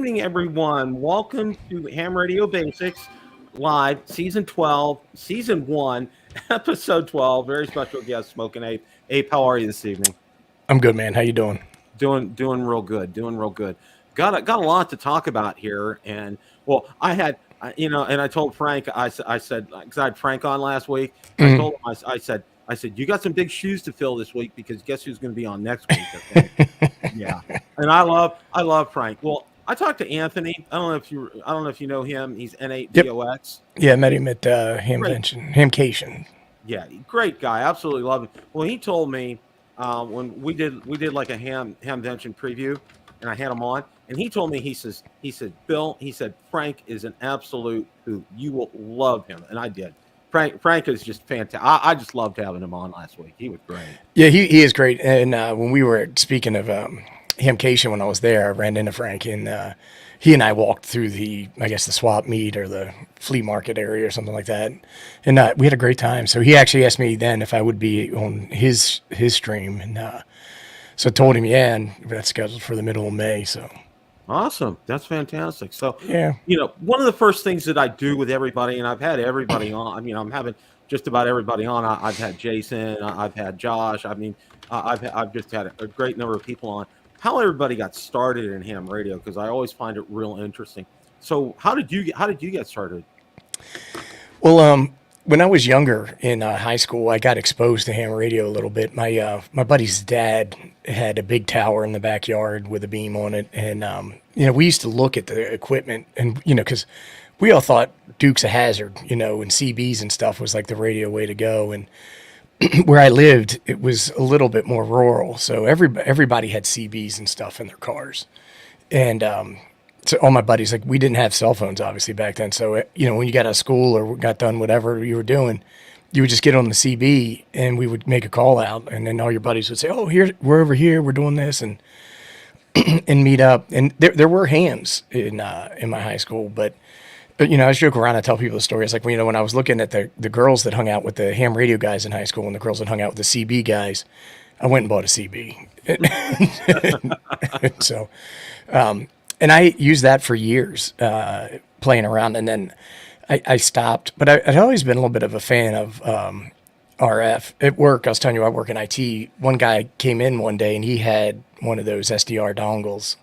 evening, everyone. Welcome to Ham Radio Basics Live, Season 12, Season 1, Episode 12. Very special guest, Smoking Ape. Ape, how are you this evening? I'm good, man. How you doing? Doing real good. Doing real good. Got a lot to talk about here, and well, and I told Frank, I said, because I had Frank on last week. I Mhm. told him, I said, you got some big shoes to fill this week because guess who's going to be on next week? Okay, yeah, and I love Frank. Well, I talked to Anthony. I don't know if you know him. He's Yep. N8VOX. Yeah, I met him at Great, HamVention, HamCation. yeah, great guy. Absolutely love him. Well, he told me when we did like a HamVention preview, and I had him on, and he told me he said Bill, he said Frank is an absolute who you will love him, and I did. Frank is just fantastic. I just loved having him on last week. He was great. Yeah, he is great. And when we were speaking of HamCation, when I was there, I ran into Frank, and he and I walked through the swap meet or the flea market area or something like that, and we had a great time. So he actually asked me then if I would be on his stream, and so I told him, yeah, and that's scheduled for the middle of May. So Awesome. That's fantastic. So, yeah. one of the first things that I do with everybody, and I've had everybody on, I'm having just about everybody on. I've had Jason, I've had Josh. I mean, I've just had a great number of people on. How everybody got started in ham radio, because I always find it real interesting. So, how did you get started? Well, when I was younger in high school, I got exposed to ham radio a little bit. My buddy's dad had a big tower in the backyard with a beam on it, and we used to look at the equipment, and because we all thought Dukes of Hazzard, and CBs and stuff was like the radio way to go. And where I lived, it was a little bit more rural, so everybody had CBs and stuff in their cars, and so all my buddies, like, we didn't have cell phones obviously back then. So, when you got out of school or got done whatever you were doing, you would just get on the CB and we would make a call out, and then all your buddies would say, "Oh, here, we're over here, we're doing this," and and meet up. And there were hams in my high school, but I was joking around. I tell people the story. It's like, when I was looking at the girls that hung out with the ham radio guys in high school and the girls that hung out with the CB guys, I went and bought a CB. So, and I used that for years, playing around, and then I stopped. But I'd always been a little bit of a fan of RF. At work, I was telling you, I work in IT. One guy came in one day, and he had one of those SDR dongles.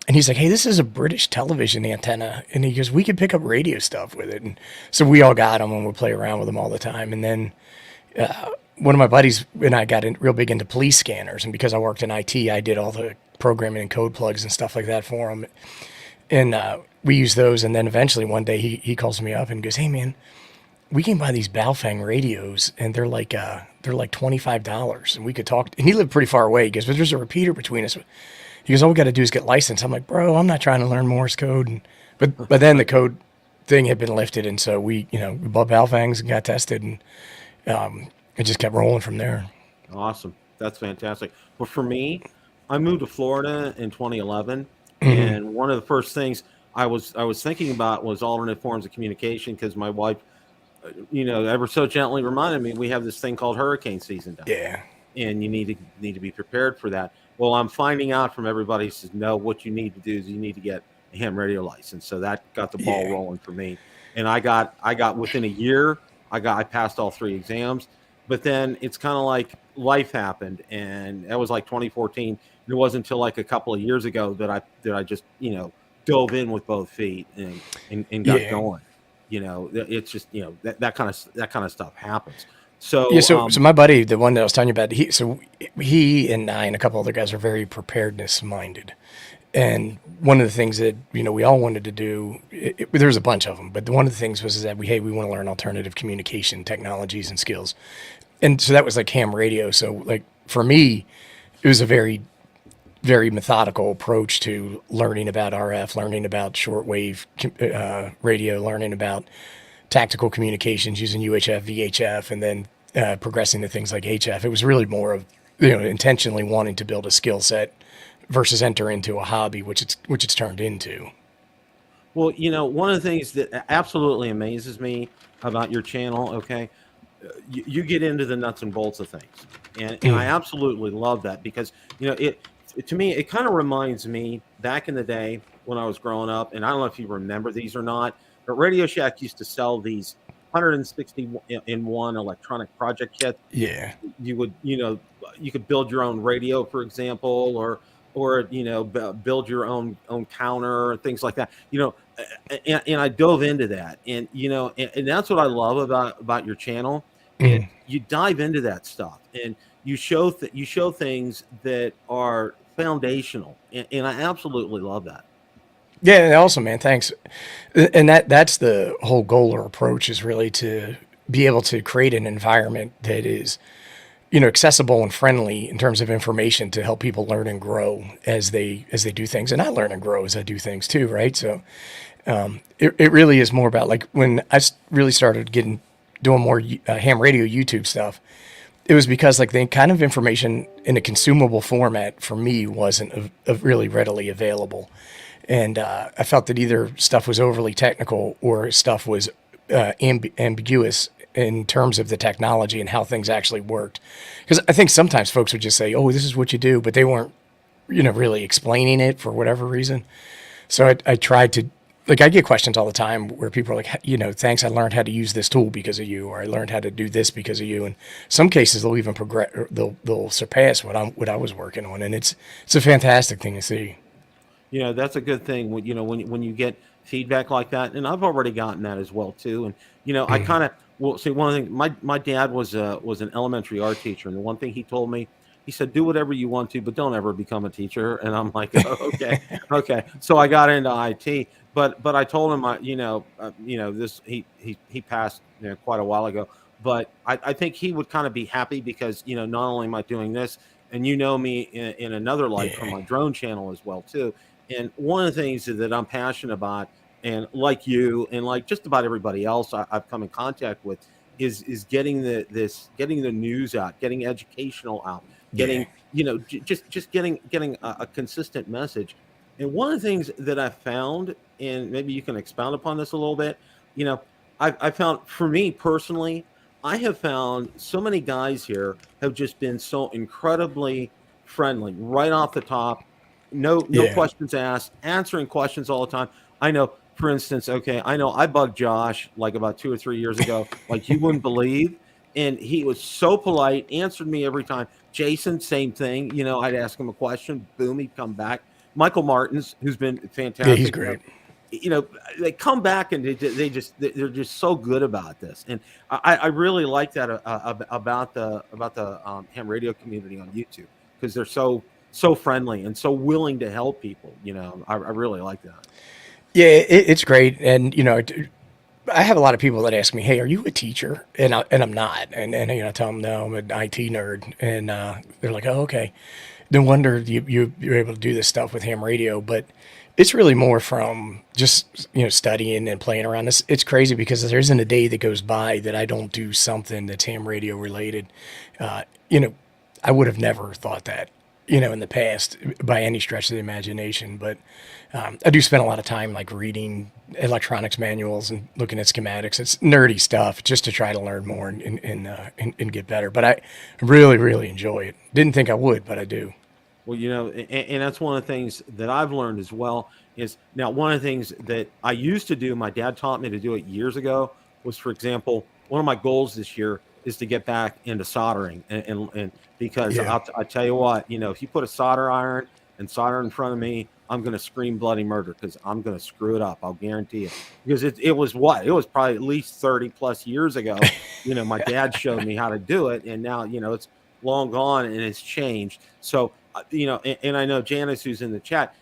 And he's like, "Hey, this is a British television antenna." And he goes, "We could pick up radio stuff with it." And so we all got them and would play around with them all the time. And then one of my buddies and I got real big into police scanners. And because I worked in IT, I did all the programming and code plugs and stuff like that for him. And we used those. And then eventually one day he calls me up and goes, "Hey, man, we can buy these Baofeng radios, and they're like $25, and we could talk." And he lived pretty far away. He goes, "But there's a repeater between us." He goes, "All we got to do is get licensed." I'm like, "Bro, I'm not trying to learn Morse code." But then the code thing had been lifted, and so we bought Baofengs and got tested, and it just kept rolling from there. Awesome. That's fantastic. But for me, I moved to Florida in 2011, Hmm. and one of the first things I was thinking about was alternate forms of communication, because my wife, ever so gently reminded me we have this thing called hurricane season down here, Yeah, and you need to be prepared for that. Well, I'm finding out from everybody who says no. What you need to do is you need to get a ham radio license. So that got the ball yeah, rolling for me, and I got within a year. I passed all three exams, but then it's kind of like life happened, and that was like 2014. It wasn't until like a couple of years ago that I just dove in with both feet and got yeah. going. It's just that kind of stuff happens. Yeah, So so my buddy, the one that I was telling you about, he and I and a couple other guys are very preparedness minded. And one of the things that we all wanted to do, there was a bunch of them, but one of the things was that we want to learn alternative communication technologies and skills, and so that was like ham radio. So like for me, it was a very very methodical approach to learning about RF, learning about shortwave radio, learning about tactical communications using UHF, VHF, and then progressing to things like HF. It was really more of intentionally wanting to build a skill set versus enter into a hobby, which it's turned into. Well, one of the things that absolutely amazes me about your channel, okay, you get into the nuts and bolts of things, and I Mm. absolutely love that, because it to me, it kind of reminds me back in the day when I was growing up, and I don't know if you remember these or not, but Radio Shack used to sell these 160 in one electronic project kits. Yeah. You would, you could build your own radio, for example, or build your own counter and things like that. And I dove into that, and that's what I love about your channel. And Mhm. you dive into that stuff, and you show things that are foundational, and I absolutely love that. Yeah, awesome, man. Thanks. And that's the whole goal or approach, is really to be able to create an environment that is, accessible and friendly in terms of information to help people learn and grow as they do things. And I learn and grow as I do things too, right? So it really is more about, like, when really started doing more ham radio YouTube stuff, it was because, like, the kind of information in a consumable format for me wasn't really readily available. And I felt that either stuff was overly technical or stuff was ambiguous in terms of the technology and how things actually worked. Because I think sometimes folks would just say, "Oh, this is what you do," but they weren't, really explaining it for whatever reason. So I tried to, like, I get questions all the time where people are like, "Thanks, I learned how to use this tool because of you," or "I learned how to do this because of you." And some cases they'll even progress, or they'll surpass what I was working on, and it's a fantastic thing to see. That's a good thing when you get feedback like that, and I've already gotten that as well too. And I Mhm. kind of well see one thing. My dad was an elementary art teacher, and the one thing he told me, he said, "Do whatever you want to, but don't ever become a teacher." And I'm like, "Oh, okay, okay." So I got into IT, but I told him, this he passed quite a while ago, but I think he would kind of be happy because not only am I doing this, and me in another light from Yeah. my drone channel as well too. And one of the things that I'm passionate about, and like you, and like just about everybody else I've come in contact with, is getting getting the news out, getting educational out, Yeah. getting just getting a consistent message. And one of the things that I found, and maybe you can expound upon this a little bit, you know, I found for me personally, I have found so many guys here have just been so incredibly friendly right off the top, no Yeah. questions asked, answering questions all the time. I know, for instance, okay, I know I bugged Josh like about 2 or 3 years ago, like you wouldn't believe. And he was so polite, answered me every time. Jason, same thing. I'd ask him a question, boom, he'd come back. Michael Martins, who's been Yeah, he's fantastic. great. You know, they come back and they're just so good about this, and I really like that about the ham radio community on YouTube, because they're so friendly and so willing to help people. I really like that. Yeah, it's great. And, I have a lot of people that ask me, "Hey, are you a teacher?" And I'm not. And I tell them, "No, I'm an IT nerd." And they're like, "Oh, okay. No wonder you're able to do this stuff with ham radio." But it's really more from just, studying and playing around. It's crazy because there isn't a day that goes by that I don't do something that's ham radio related. Uh, you know, I would have never thought that, in the past by any stretch of the imagination. But I do spend a lot of time, like, reading electronics manuals and looking at schematics. It's nerdy stuff just to try to learn more and get better. But I really, really enjoy it. Didn't think I would, but I do. Well, and that's one of the things that I've learned as well. Is now one of the things that I used to do, my dad taught me to do it years ago, was, for example, one of my goals this year is to get back into soldering. And because Yeah. I tell you what, if you put a solder iron and solder in front of me, I'm going to scream bloody murder, because I'm going to screw it up. I'll guarantee it. Because it was it was probably at least 30 plus years ago. My dad showed me how to do it, and now, it's long gone and it's changed. So, and I know Janice, who's in the chat,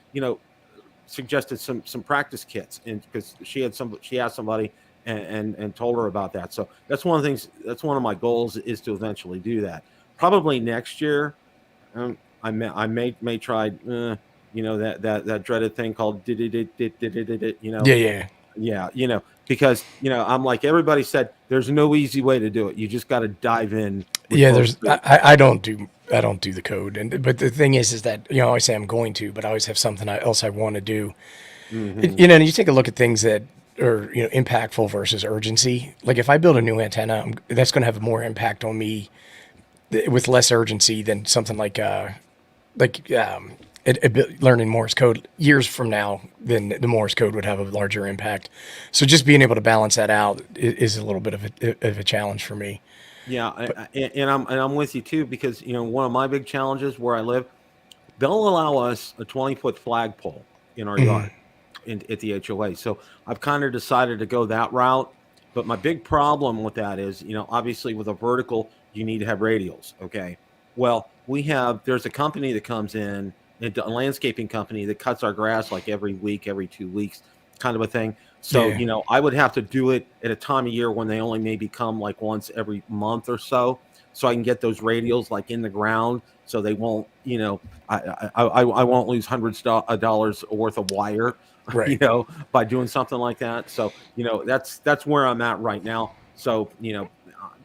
suggested some practice kits, and because she asked somebody and told her about that. So that's one of the things. That's one of my goals, is to eventually do that. Probably next year. I may try. That dreaded thing called did it. Yeah. Yeah. Yeah. Because I'm like everybody said. There's no easy way to do it. You just got to dive in with Yeah, both there's feet. I don't do the code. And but the thing is that, I always say I'm going to, but I always have something else I want to do. Hmm. And you take a look at things that are, impactful versus urgency. Like, if I build a new antenna, that's going to have more impact on me with less urgency than something like like learning Morse code years from now, then the Morse code would have a larger impact. So just being able to balance that out is a little bit of a challenge for me. Yeah, But and I'm with you too, because one of my big challenges where I live, they'll allow us a 20-foot flagpole in our yard at the HOA. So I've kind of decided to go that route. But my big problem with that is, obviously with a vertical, you need to have radials. Okay. Well, there's a company that comes in, a landscaping company that cuts our grass like every week, every 2 weeks, kind of a thing. So, yeah, I would have to do it at a time of year when they only maybe come like once every month or so. So I can get those radials like in the ground so they won't, I won't lose hundreds of dollars worth of wire, right. by doing something like that. So, that's where I'm at right now. So,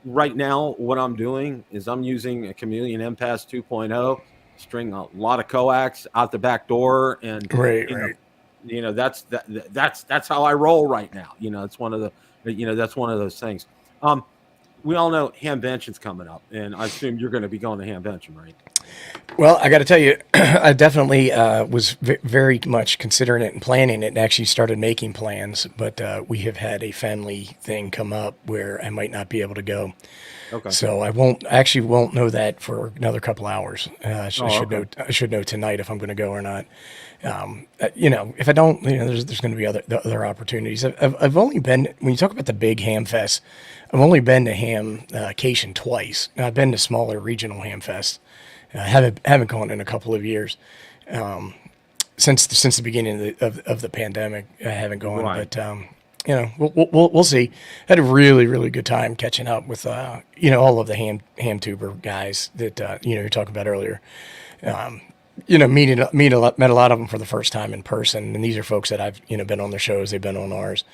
right now, what I'm doing is I'm using a Chameleon MPass 2.0, string a lot of coax out the back door, and Right, you know, right. that's how I roll right now. It's one of that's one of those things. Um, we all know HamVention's coming up, and I assume you're going to be going to HamVention, right? Well, I got to tell you, I definitely was very much considering it and planning it, and actually started making plans. But we have had a family thing come up where I might not be able to go. Okay. So I actually won't know that for another couple hours. I Oh, should okay. know. I should know tonight if I'm going to go or not. If I don't, there's going to be other opportunities. I've only been, when you talk about the big ham fest, I've only been to HamCation twice. Now, I've been to smaller regional ham fest. I haven't gone in a couple of years. Since the beginning of the pandemic. I haven't gone, Right. but we'll see. Had a really good time catching up with all of the ham tuber guys that you were talking about earlier. Met a lot of them for the first time in person, and these are folks that I've been on their shows, they've been on ours,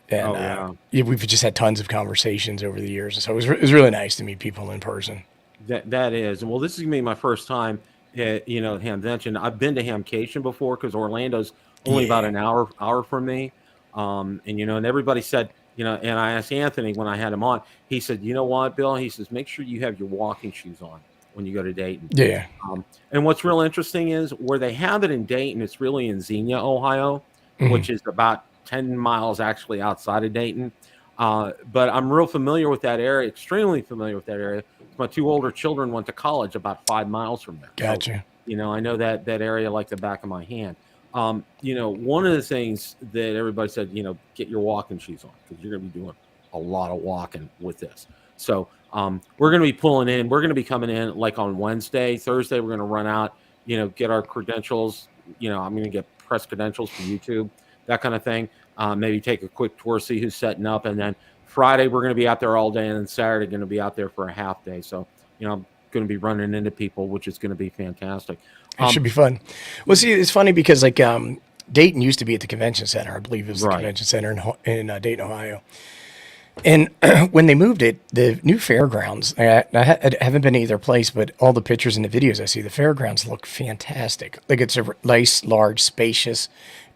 and Oh, yeah. yeah, we've just had tons of conversations over the years. So it was really nice to meet people in person. That is, well, this is gonna be my first time at HamVention. I've been to HamCation before because Orlando's only about Yeah, an hour from me. And everybody said, and I asked Anthony when I had him on, he said, you know what, Bill? He says, make sure you have your walking shoes on when you go to Dayton. yeah. And what's real interesting is where they have it in Dayton, it's really in Xenia, Ohio, Mhm. which is about 10 miles actually outside of Dayton. But I'm real familiar with that area, extremely familiar with that area. My two older children went to college about 5 miles from there. So, Gotcha. I know that area like the back of my hand. One of the things that everybody said, get your walking shoes on because you're going to be doing a lot of walking with this. So, we're going to be pulling in. We're going to be coming in like on Wednesday, Thursday. We're going to run out, get our credentials. I'm going to get press credentials for YouTube, that kind of thing. Maybe take a quick tour, see who's setting up, and then Friday we're going to be out there all day, and then Saturday going to be out there for a half day. So, I'm going to be running into people, which is going to be fantastic. It should be fun. Well, see, it's funny because like Dayton used to be at the convention center. I believe it was the Right. convention center in Dayton, Ohio. And when they moved it, the new fairgrounds, I haven't been to either place, but all the pictures and the videos I see, the fairgrounds look fantastic. Like it's a nice, large, spacious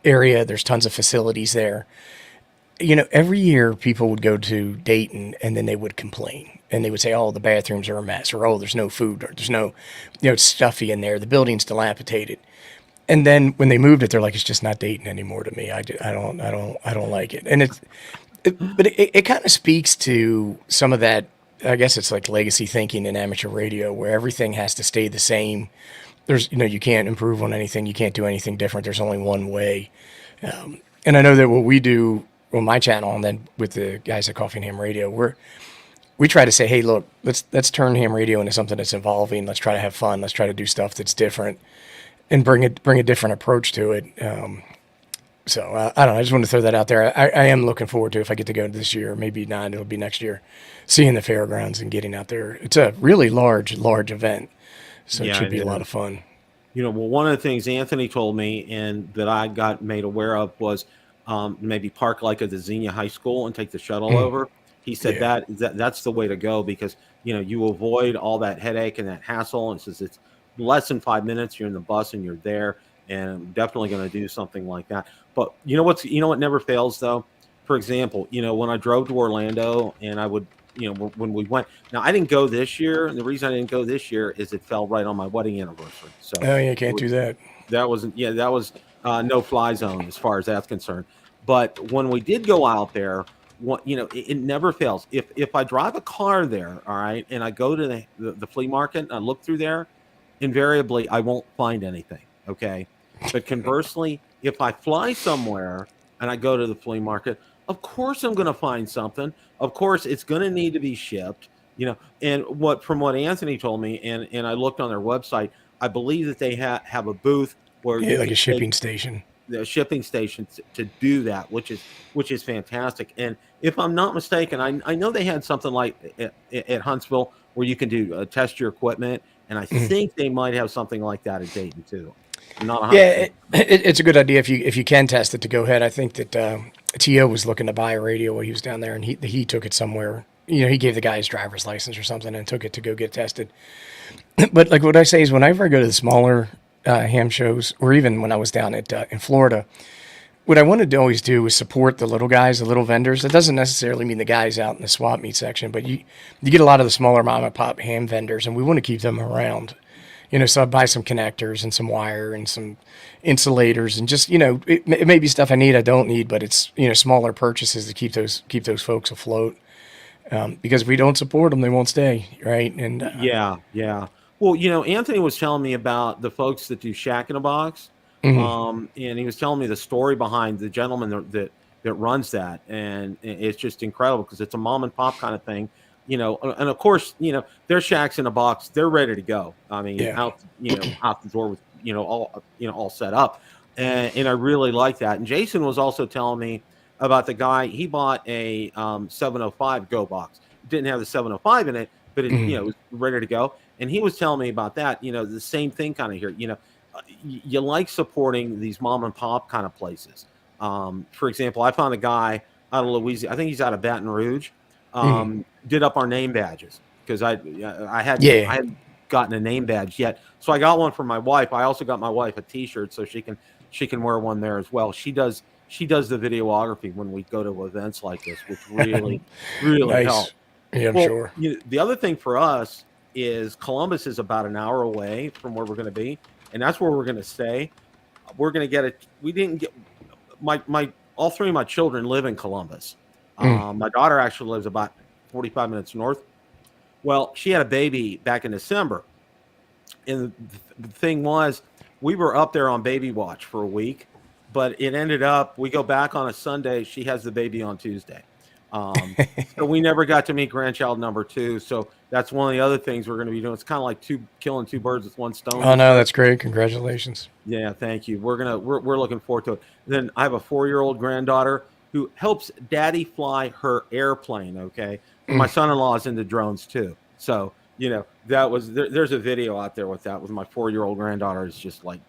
area. There's tons of facilities there. Every year people would go to Dayton and then they would complain and they would say, "Oh, the bathrooms are a mess," or "Oh, there's no food," or "There's no, it's stuffy in there. The building's dilapidated." And then when they moved it, they're like, "It's just not Dayton anymore to me. I don't like it." And it kind of speaks to some of that. I guess it's like legacy thinking in amateur radio, where everything has to stay the same. You can't improve on anything. You can't do anything different. There's only one way. And I know that what we do on my channel, and then with the guys at Coffee and Ham Radio, we try to say, hey, look, let's turn ham radio into something that's evolving. Let's try to have fun. Let's try to do stuff that's different and bring a different approach to it. So I don't know. I just want to throw that out there. I am looking forward to, if I get to go this year, maybe not, it'll be next year, seeing the fairgrounds and getting out there. It's a really large event, so it Yeah, should it be a lot is. of fun. Well, one of the things Anthony told me and that I got made aware of was maybe park like at the Xenia High School and take the shuttle over. He said Yeah. that's the way to go because you avoid all that headache and that hassle. And says it's less than 5 minutes. You're in the bus and you're there. And I'm definitely going to do something like that. But what never fails though. For example, when I drove to Orlando and I would when we went. Now I didn't go this year, and the reason I didn't go this year is it fell right on my wedding anniversary. So Oh, yeah, can't do that. that wasn't that was no fly zone as far as that's concerned. But when we did go out there, it never fails. If I drive a car there, all right, and I go to the flea market and I look through there, invariably I won't find anything. Okay. But conversely, if I fly somewhere and I go to the flea market, of course I'm going to find something. Of course it's going to need to be shipped, and from what Anthony told me, and I looked on their website, I believe that they have a booth where Yeah, you like can a shipping take station. the shipping stations to do that, which is fantastic. And if I'm not mistaken, I know they had something like at Huntsville where you can do test your equipment, and I Mhm. think they might have something like that at Dayton too. I'm not 100. Yeah, percent it's a good idea if you can test it to go ahead. I think that T.O. was looking to buy a radio while he was down there, and he took it somewhere. He gave the guy his driver's license or something and took it to go get tested. But like what I say is, whenever I go to the smaller ham shows, or even when I was down at in Florida, what I wanted to always do was support the little guys, the little vendors. That doesn't necessarily mean the guys out in the swap meet section, but you get a lot of the smaller mom and pop ham vendors, and we want to keep them around. So I buy some connectors and some wire and some insulators and just, it may be stuff I need, I don't need, but it's, smaller purchases to keep those folks afloat. Because if we don't support them, they won't stay. Right. And, Yeah, yeah. Well, Anthony was telling me about the folks that do Shack in a Box, mhm. and he was telling me the story behind the gentleman that runs that, and it's just incredible because it's a mom and pop kind of thing, and of course, their Shacks in a Box, they're ready to go. I mean, Yeah. out the door with all set up, and I really like that. And Jason was also telling me about the guy he bought a 705 Go box. It didn't have the 705 in it, but Mhm. it was ready to go. And he was telling me about that. The same thing kind of here. You like supporting these mom and pop kind of places. For example, I found a guy out of Louisiana. I think he's out of Baton Rouge. Mhm. Did up our name badges because I hadn't Yeah. I hadn't gotten a name badge yet. So I got one for my wife. I also got my wife a T-shirt so she can wear one there as well. She does the videography when we go to events like this, which really really Nice. helps. Yeah, I'm Well, sure. the other thing for us is Columbus is about an hour away from where we're going to be, and that's where we're going to stay. We're going to get it. We didn't get my all three of my children live in Columbus. Mm. My daughter actually lives about 45 minutes north. Well, she had a baby back in December, and the thing was, we were up there on baby watch for a week, but it ended up we go back on a Sunday. She has the baby on Tuesday. So we never got to meet grandchild number two. So that's one of the other things we're going to be doing. It's kind of like killing two birds with one stone Oh this no, year. that's great. Congratulations. Yeah, thank you. We're looking forward to it. Then I have a 4-year-old granddaughter who helps daddy fly her airplane. Okay. And my Mm. son-in-law is into drones too. So, there's a video out there with that with my 4-year-old granddaughter. Is just like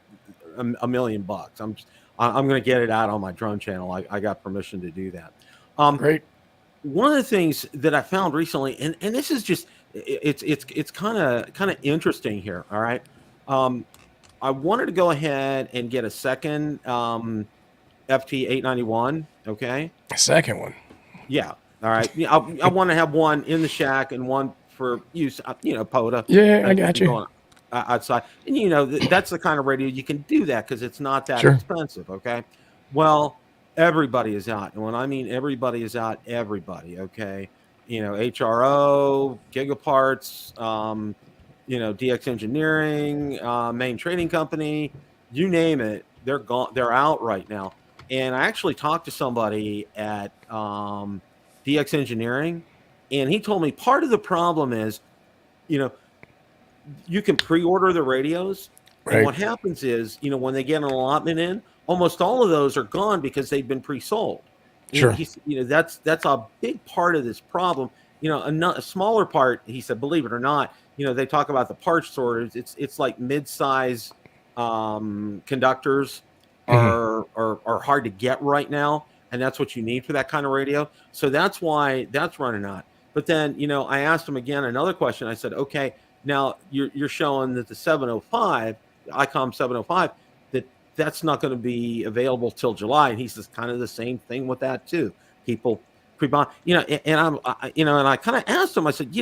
a million bucks. I'm going to get it out on my drone channel. I got permission to do that. Um, Great. One of the things that I found recently, and this is just it's kind of interesting here. All right. I wanted to go ahead and get a second FT 891. Okay. Second one. Yeah. All right. Yeah. I want to have one in the shack and one for use, POTA, Yeah, I got you. going outside. And, that's the kind of radio you can do that because it's not that Sure. expensive. Okay. Well, everybody is out. And when I mean everybody is out, everybody. Okay. HRO, Gigaparts, DX Engineering, Main Trading Company, you name it, they're gone. They're out right now. And I actually talked to somebody at DX Engineering, and he told me part of the problem is, you know, you can pre-order the radios, and Right. what happens is, when they get an allotment in, almost all of those are gone because they've been pre-sold. And Sure. he's, that's a big part of this problem. A smaller part, he said, believe it or not, they talk about the parts shortage. It's like mid-size conductors Mhm. are hard to get right now, and that's what you need for that kind of radio. So that's why that's running out. But then, I asked him again another question. I said, okay, now you're showing that the 705, ICOM 705, that's not going to be available till July. And he says kind of the same thing with that too. People pre-bond, and and I kind of asked him, I said,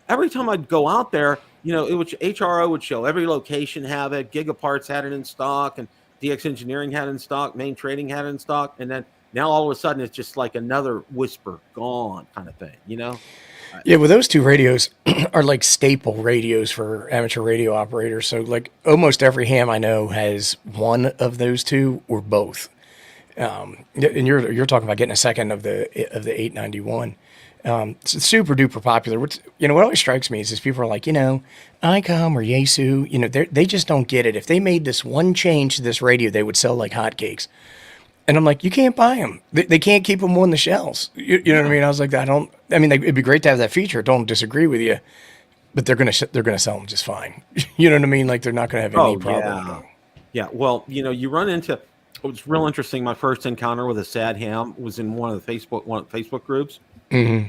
every time I'd go out there, it would HRO would show every location have it, Gigaparts had it in stock, and DX Engineering had it in stock, Main Trading had it in stock, and then now all of a sudden it's just like another whisper gone kind of thing. Yeah, well, those two radios are like staple radios for amateur radio operators. So, like, almost every ham I know has one of those two or both. And you're talking about getting a second of the 891. It's super duper popular. What always strikes me is people are like, ICOM or Yaesu, they just don't get it. If they made this one change to this radio, they would sell like hotcakes. And I'm like, you can't buy them. They can't keep them on the shelves. You know what I mean? I was like, it'd be great to have that feature. Don't disagree with you, but they're gonna sell them just fine. You know what I mean? Like they're not gonna have any problem. Yeah. Well, you run into. It was real interesting. My first encounter with a sad ham was in one of the Facebook groups, mm-hmm.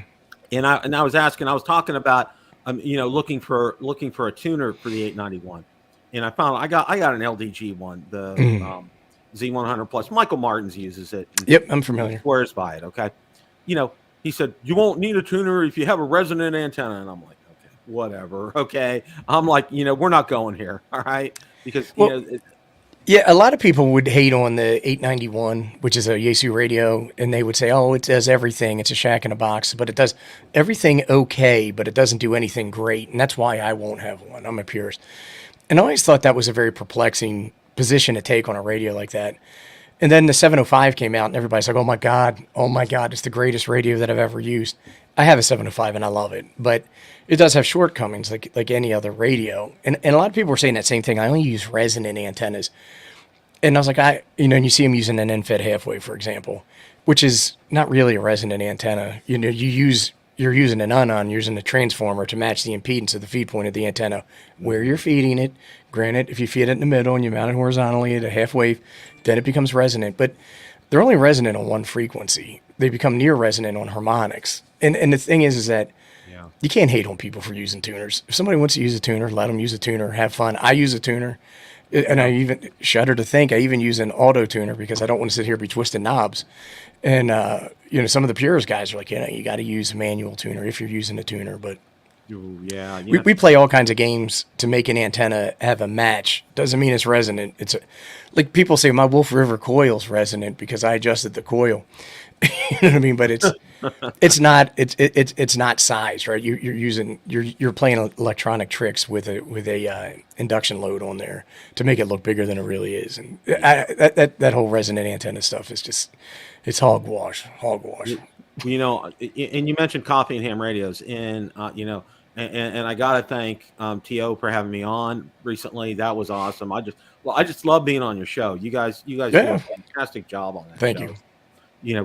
and I was talking about looking for a tuner for the 891, and I found I got an LDG one, the Z100 Plus. Michael Martins uses it. Yep, I'm familiar. He swears by it. Okay, he said you won't need a tuner if you have a resonant antenna, and I'm like, okay, whatever. Okay, I'm like, we're not going here. All right, because yeah, a lot of people would hate on the 891, which is a Yaesu radio, and they would say, oh, it does everything. It's a shack in a box, but it does everything okay, but it doesn't do anything great, and that's why I won't have one. I'm a purist. And I always thought that was a very perplexing position to take on a radio like that. And then the 705 came out, and everybody's like, oh my God, it's the greatest radio that I've ever used. I have a 705, and I love it, but it does have shortcomings like any other radio. And a lot of people were saying that same thing. I only use resonant antennas. And I was like, and you see them using an NFET halfway, for example, which is not really a resonant antenna. You're using an using a transformer to match the impedance of the feed point of the antenna where you're feeding it. Granted, if you feed it in the middle and you mount it horizontally at a half wave, then it becomes resonant. But they're only resonant on one frequency. They become near resonant on harmonics. And the thing is that you can't hate on people for using tuners. If somebody wants to use a tuner, let them use a tuner, have fun. I use a tuner. And I even shudder to think I even use an auto tuner because I don't want to sit here and be twisting knobs. And, some of the purist guys are like, you got to use a manual tuner if you're using a tuner. But we play all kinds of games to make an antenna have a match. Doesn't mean it's resonant. Like people say, my Wolf River coil's resonant because I adjusted the coil. You know what I mean? But it's not size, right? You're playing electronic tricks with a induction load on there to make it look bigger than it really is, and that whole resonant antenna stuff is just it's hogwash. And you mentioned coffee and ham radios, and and I gotta thank To for having me on recently. That was awesome. I just love being on your show. You guys do a fantastic job on that. Thank you.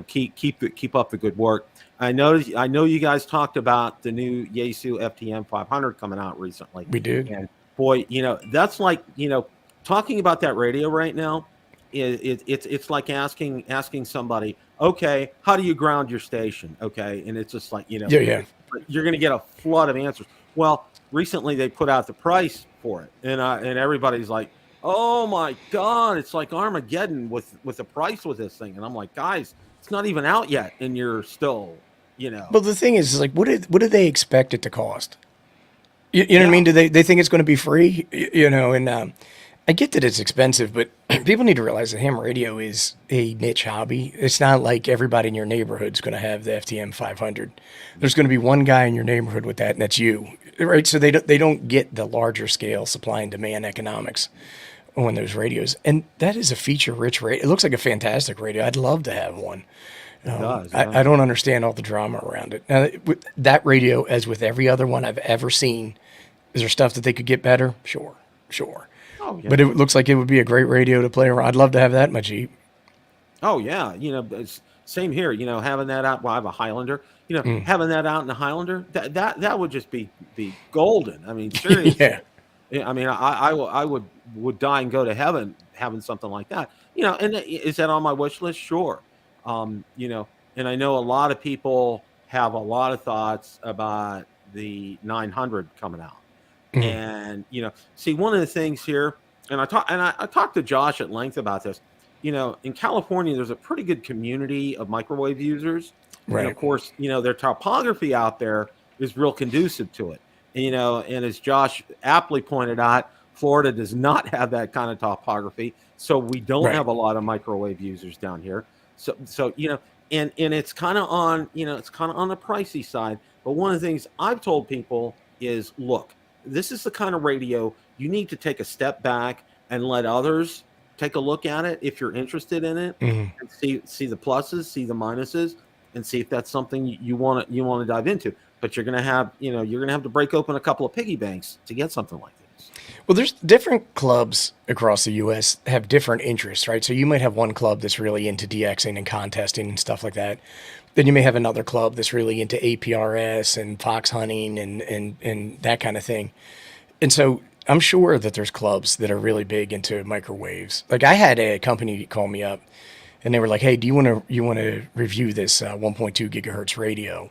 Keep up the good work. I know you guys talked about the new Yaesu FTM 500 coming out recently. We did. And boy, that's like, talking about that radio right now, it's like asking somebody, okay, how do you ground your station? Okay. And it's just like, you're going to get a flood of answers. Well, recently they put out the price for it, and everybody's like, oh my God, it's like Armageddon with the price with this thing. And I'm like, guys, it's not even out yet, and you're still, But the thing is like, what do they expect it to cost? You know what I mean? Do they think it's going to be free? And I get that it's expensive, but people need to realize that ham radio is a niche hobby. It's not like everybody in your neighborhood is going to have the FTM 500. There's going to be one guy in your neighborhood with that, and that's you, right? So they don't get the larger scale supply and demand economics on those radios, and that is a feature-rich radio. It looks like a fantastic radio. I'd love to have one. It does. I don't understand all the drama around it. Now, with that radio, as with every other one I've ever seen, is there stuff that they could get better? Sure. Oh, yeah. But it looks like it would be a great radio to play around. I'd love to have that in my Jeep. Oh yeah, same here. Having that out. Well, I have a Highlander. Having that out in the Highlander, that would just be golden. I mean, seriously. Yeah. I mean, I would die and go to heaven having something like that. And is that on my wish list? Sure. And I know a lot of people have a lot of thoughts about the 900 coming out. And see, one of the things here, and I talked to Josh at length about this. in California, there's a pretty good community of microwave users. And of Right. course, their topography out there is real conducive to it. And as Josh aptly pointed out, Florida does not have that kind of topography. So we don't Right. have a lot of microwave users down here. So and it's kind of on, it's kind of on the pricey side. But one of the things I've told people is, look, this is the kind of radio you need to take a step back and let others take a look at it if you're interested in it, Mhm. and see the pluses, see the minuses, and see if that's something you want to dive into. But you're gonna have to break open a couple of piggy banks to get something like this. Well, there's different clubs across the U.S. have different interests, right? So you might have one club that's really into DXing and contesting and stuff like that. Then you may have another club that's really into APRS and fox hunting and that kind of thing. And so I'm sure that there's clubs that are really big into microwaves. Like I had a company call me up and they were like, "Hey, do you want to review this 1.2 gigahertz radio?"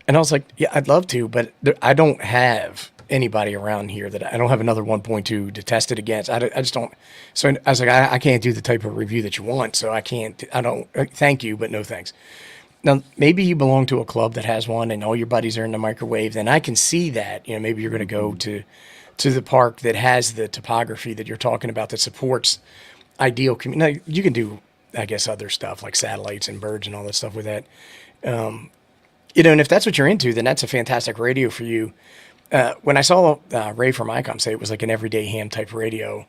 And I was like, "Yeah, I'd love to, but I don't have anybody around here that I don't have another 1.2 to test it against. I just don't." So I was like, I can't do the type of review that you want. So I don't, thank you, but no thanks. Now, maybe you belong to a club that has one and all your buddies are in the microwave, then I can see that. Maybe you're going to go to the park that has the topography that you're talking about that supports ideal community. You can do, I guess, other stuff like satellites and birds and all that stuff with that. And if that's what you're into, then that's a fantastic radio for you. When I saw Ray from ICOM say it was like an everyday ham type radio,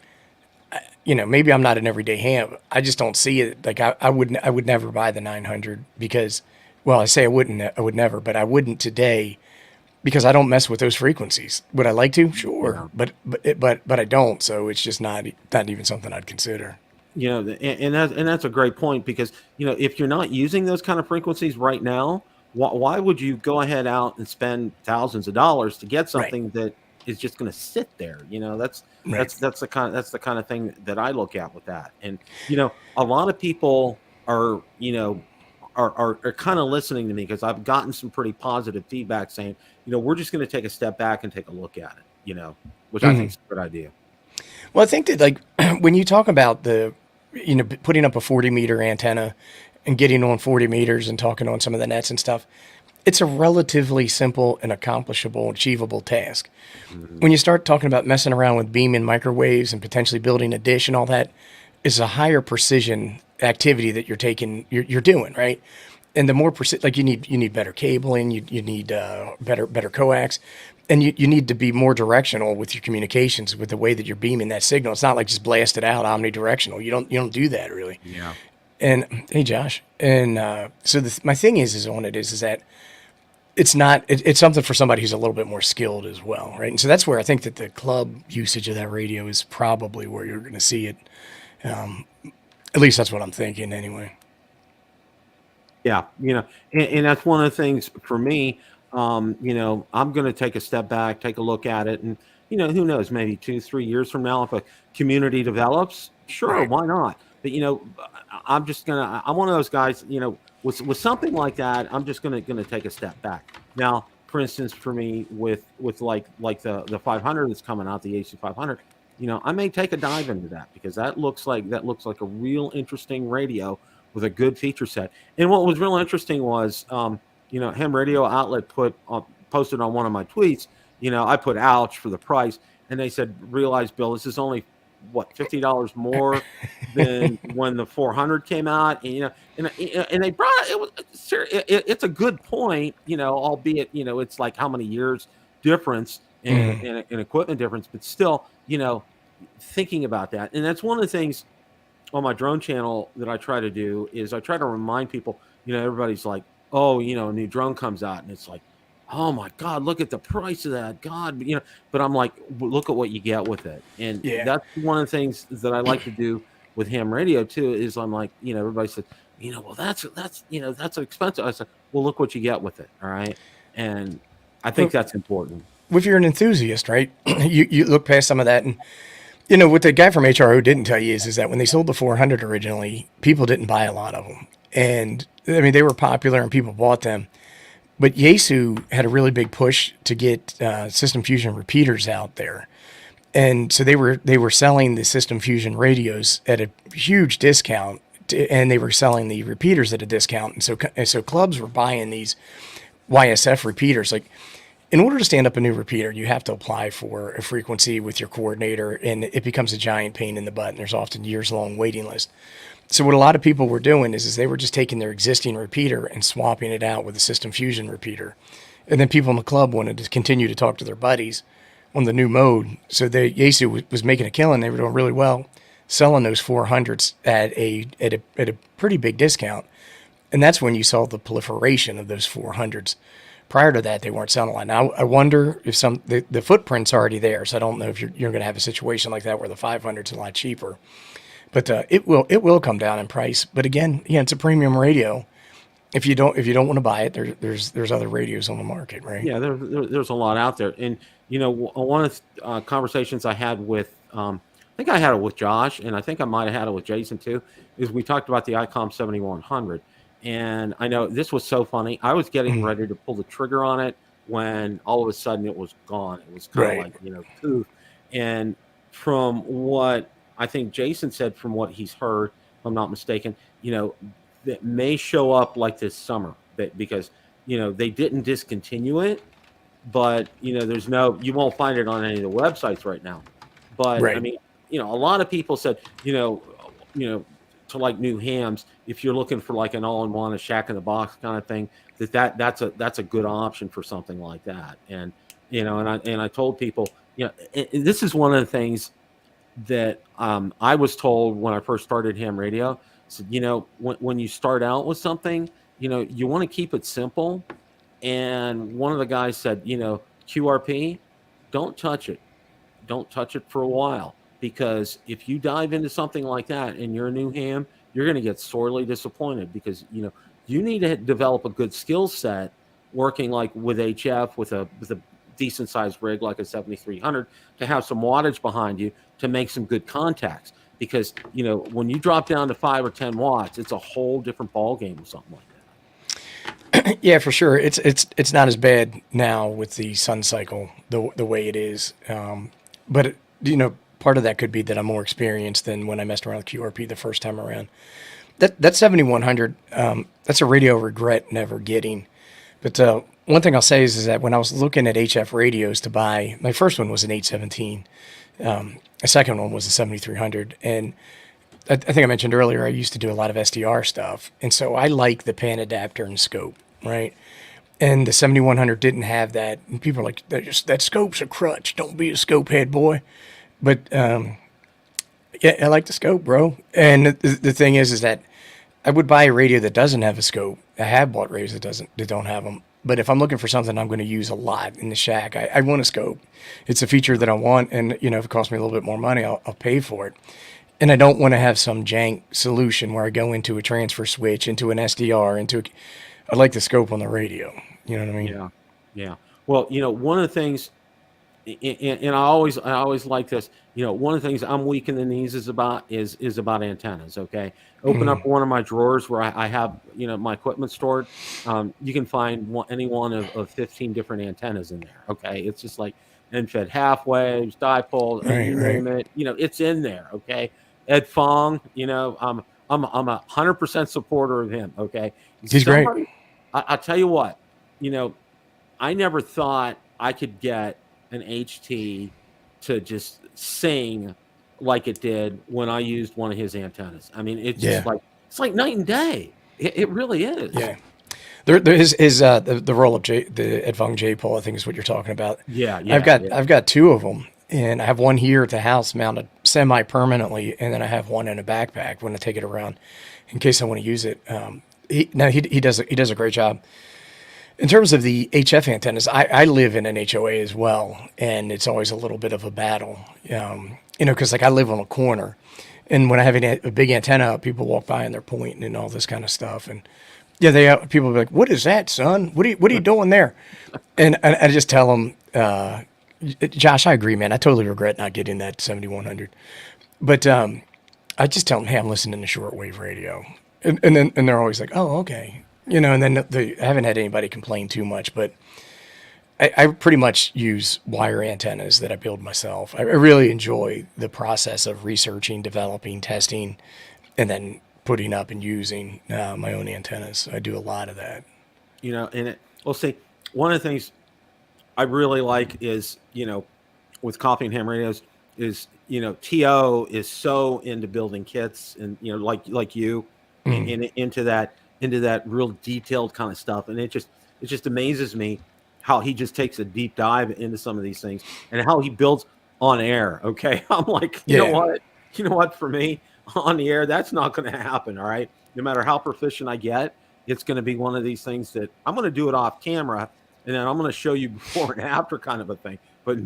maybe I'm not an everyday ham. I just don't see it. Like I would never buy the 900 because, well, I say I would never, but I wouldn't today because I don't mess with those frequencies. Would I like to? Sure, but I don't. So it's just not even something I'd consider. And that's a great point because if you're not using those kind of frequencies right now, why would you go ahead out and spend thousands of dollars to get something that is just going to sit there? That's the kind of thing that I look at with that. And a lot of people are kind of listening to me because I've gotten some pretty positive feedback saying, we're just going to take a step back and take a look at it, which I think is a good idea. Well, I think that like when you talk about putting up a 40 meter antenna and getting on 40 meters and talking on some of the nets and stuff, it's a relatively simple and accomplishable, achievable task. Mm-hmm. When you start talking about messing around with beam and microwaves and potentially building a dish and all that, is a higher precision activity that you're doing, right? And the more like you need better cabling, you need better coax, and you need to be more directional with your communications with the way that you're beaming that signal. It's not like just blast it out omnidirectional. You don't do that really. Yeah. And hey, Josh, and so my thing is that it's not it's something for somebody who's a little bit more skilled as well, right? And so that's where I think that the club usage of that radio is probably where you're going to see it. At least that's what I'm thinking anyway. Yeah, and that's one of the things for me. I'm going to take a step back, take a look at it, and who knows, maybe 2-3 years from now, if a community develops, sure, Right. why not? But I'm one of those guys. With something like that, I'm just gonna take a step back. Now, for instance, for me, with like the 500 that's coming out, the AC 500, I may take a dive into that because that looks like a real interesting radio with a good feature set. And what was real interesting was, Ham Radio Outlet posted on one of my tweets. I put ouch for the price, and they said, "Realize, Bill, this is only $50 more than when the 400 came out." And they brought it's a good point, albeit it's like how many years difference in equipment difference, but still, thinking about that. And that's one of the things on my drone channel that I try to do is I try to remind people, everybody's like, oh, a new drone comes out and it's like, oh my God, look at the price of that. God, but I'm like, look at what you get with it. And that's one of the things that I like to do with ham radio too, is I'm like, everybody said, well, that's expensive. I said, well, look what you get with it. All right. And I think that's important. If you're an enthusiast, right, you look past some of that. And, what the guy from HRO didn't tell you is that when they sold the 400 originally, people didn't buy a lot of them. And I mean, they were popular and people bought them. But Yaesu had a really big push to get System Fusion repeaters out there. And so they were selling the System Fusion radios at a huge discount, and they were selling the repeaters at a discount. And so clubs were buying these YSF repeaters. Like, in order to stand up a new repeater, you have to apply for a frequency with your coordinator, and it becomes a giant pain in the butt. And there's often years-long waiting list. So what a lot of people were doing is they were just taking their existing repeater and swapping it out with a System Fusion repeater. And then people in the club wanted to continue to talk to their buddies on the new mode. So Yaesu was making a killing. They were doing really well, selling those 400s at a pretty big discount. And that's when you saw the proliferation of those 400s. Prior to that, they weren't selling a lot. Now, I wonder if the footprint's already there. So I don't know if you're going to have a situation like that where the 500's a lot cheaper. But it will come down in price. But again, it's a premium radio. If you don't want to buy it, there's other radios on the market, right? Yeah, there's a lot out there. And one of the conversations I had with, I think I had it with Josh, and I think I might have had it with Jason too, is we talked about the ICOM 7100. And I know this was so funny. I was getting ready to pull the trigger on it when all of a sudden it was gone. It was kind of like, poof. And from what I think Jason said, from what he's heard, if I'm not mistaken, that may show up like this summer, because they didn't discontinue it, but you won't find it on any of the websites right now. But I mean, a lot of people said, to like new hams, if you're looking for like an all-in-one, a shack in the box kind of thing, that's a good option for something like that. And and I told people, this is one of the things that I was told when I first started ham radio. So, when you start out with something, you want to keep it simple. And one of the guys said, QRP, don't touch it. Don't touch it for a while, because if you dive into something like that and you're a new ham, you're going to get sorely disappointed, because, you need to develop a good skill set working like with HF with a decent sized rig like a 7300 to have some wattage behind you to make some good contacts. Because, when you drop down to 5 or 10 watts, it's a whole different ball game or something like that. Yeah, for sure. It's not as bad now with the sun cycle the way it is. But part of that could be that I'm more experienced than when I messed around with QRP the first time around. That 7100, that's a radio regret never getting. But one thing I'll say is that when I was looking at HF radios to buy, my first one was an 817. The second one was a 7300. And I think I mentioned earlier, I used to do a lot of SDR stuff. And so I like the pan adapter and scope, right? And the 7100 didn't have that. And people are like, that scope's a crutch. Don't be a scope head, boy. But yeah, I like the scope, bro. And the thing is that I would buy a radio that doesn't have a scope. I have bought radios that don't have them. But if I'm looking for something I'm going to use a lot in the shack, I want a scope. It's a feature that I want, and if it costs me a little bit more money, I'll pay for it. And I don't want to have some jank solution where I go into a transfer switch, into an SDR, I like the scope on the radio. You know what I mean? Yeah. Well, one of the things, and I always like this. One of the things I'm weak in the knees is about antennas. Okay, open up one of my drawers where I have my equipment stored. You can find any one of 15 different antennas in there. Okay, it's just like end-fed half waves, dipoles, you name it. It's in there. Okay, Ed Fong. I'm 100% supporter of him. Okay, he's great. I'll tell you what. I never thought I could get an HT to just sing like it did when I used one of his antennas. I mean, it's just it's like night and day. It really is. Yeah. There is the roll up the Ed Fong J pole, I think is what you're talking about. Yeah. I've got two of them, and I have one here at the house mounted semi-permanently, and then I have one in a backpack when I take it around in case I want to use it. He does a great job. In terms of the HF antennas, I live in an HOA as well, and it's always a little bit of a battle, because like I live on a corner, and when I have a big antenna up, people walk by and they're pointing and all this kind of stuff, and people will be like, "What is that, son? What are you doing there?" And I just tell them, Josh, I agree, man. I totally regret not getting that 7100, but I just tell them, "Hey, I'm listening to shortwave radio," and they're always like, "Oh, okay." And then I haven't had anybody complain too much, but I pretty much use wire antennas that I build myself. I really enjoy the process of researching, developing, testing, and then putting up and using my own antennas. I do a lot of that. And well, see, one of the things I really like is, with Coffee and Ham Radios is, TO is so into building kits and, like you, and into that real detailed kind of stuff. And it just amazes me how he just takes a deep dive into some of these things and how he builds on air. Okay. I'm like, you know what, for me on the air, that's not going to happen. All right. No matter how proficient I get, it's going to be one of these things that I'm going to do it off camera and then I'm going to show you before and after kind of a thing. But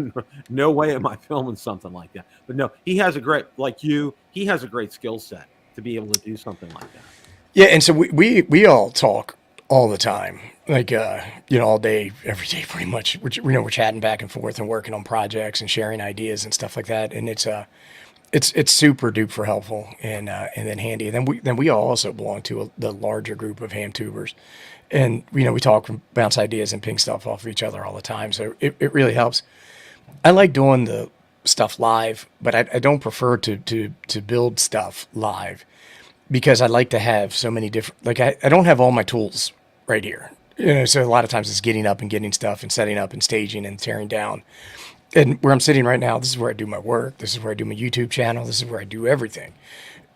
no way am I filming something like that. But no, he has a great, like you, he has a great skill set to be able to do something like that. Yeah, and so we all talk all the time, like all day, every day, pretty much. We're chatting back and forth and working on projects and sharing ideas and stuff like that, and it's super duper helpful and then handy. And then we all also belong to the larger group of ham tubers, and we talk and bounce ideas and ping stuff off of each other all the time. So it really helps. I like doing the stuff live, but I don't prefer to build stuff live because I like to have so many different, like I don't have all my tools right here. So a lot of times it's getting up and getting stuff and setting up and staging and tearing down. And where I'm sitting right now, this is where I do my work. This is where I do my YouTube channel. This is where I do everything.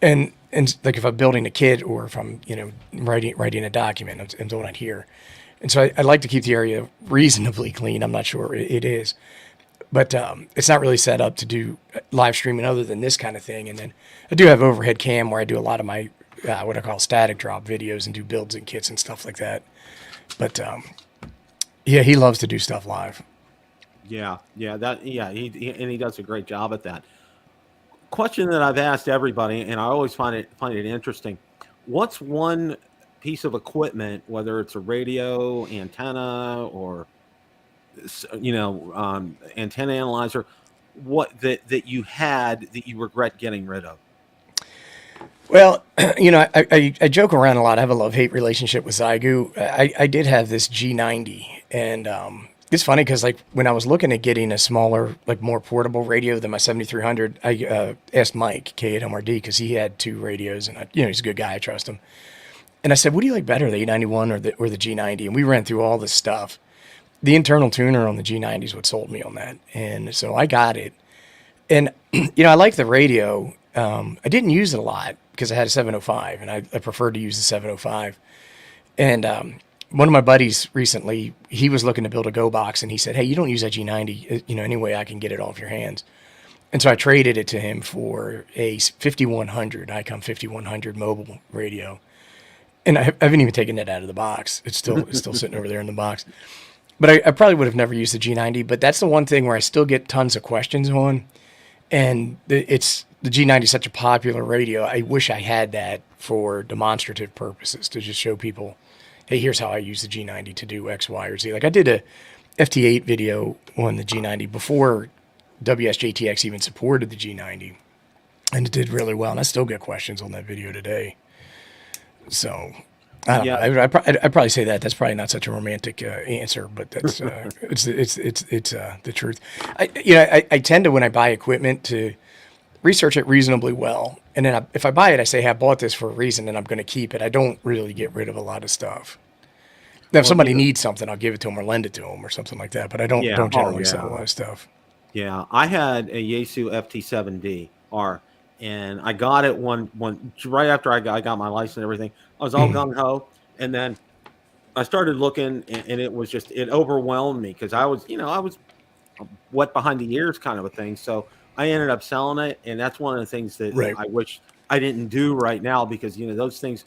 And like if I'm building a kit or if I'm, writing a document, I'm doing it here. And so I like to keep the area reasonably clean. I'm not sure it is. But it's not really set up to do live streaming other than this kind of thing. And then I do have overhead cam where I do a lot of my what I call static drop videos and do builds and kits and stuff like that. But he loves to do stuff live. He does a great job at that. Question that I've asked everybody, and I always find it interesting. What's one piece of equipment, whether it's a radio, antenna, or antenna analyzer, what that you had that you regret getting rid of? Well, I joke around a lot. I have a love-hate relationship with Zygu. I did have this G90, and it's funny because like when I was looking at getting a smaller, like more portable radio than my 7300, I asked Mike K at MRD because he had two radios, and he's a good guy. I trust him. And I said, "What do you like better, the 891 or the G90?" And we ran through all this stuff. The internal tuner on the G90 is what sold me on that, and so I got it. And I like the radio. I didn't use it a lot because I had a 705, and I preferred to use the 705. And one of my buddies recently, he was looking to build a Go box, and he said, "Hey, you don't use that G90, any way I can get it off your hands." And so I traded it to him for a 5100, ICOM 5100 mobile radio. And I haven't even taken it out of the box. It's still sitting over there in the box. But I probably would have never used the G90, but that's the one thing where I still get tons of questions on. And the G90 is such a popular radio. I wish I had that for demonstrative purposes to just show people, hey, here's how I use the G90 to do X, Y, or Z. Like I did a FT8 video on the G90 before WSJTX even supported the G90, and it did really well. And I still get questions on that video today. So I don't know. I'd probably say that's probably not such a romantic answer, but that's it's the truth. I tend to, when I buy equipment, to research it reasonably well, and then if I buy it, I say, hey, I bought this for a reason, and I'm going to keep it. I don't really get rid of a lot of stuff. Now, if somebody needs something, I'll give it to them or lend it to them or something like that. But I don't generally sell a lot of stuff. Yeah, I had a Yaesu FT7D-R, and I got it one right after I got my license and everything. I was all gung ho, and then I started looking, and it overwhelmed me because I was wet behind the ears kind of a thing. So I ended up selling it, and that's one of the things that I wish I didn't do right now because those things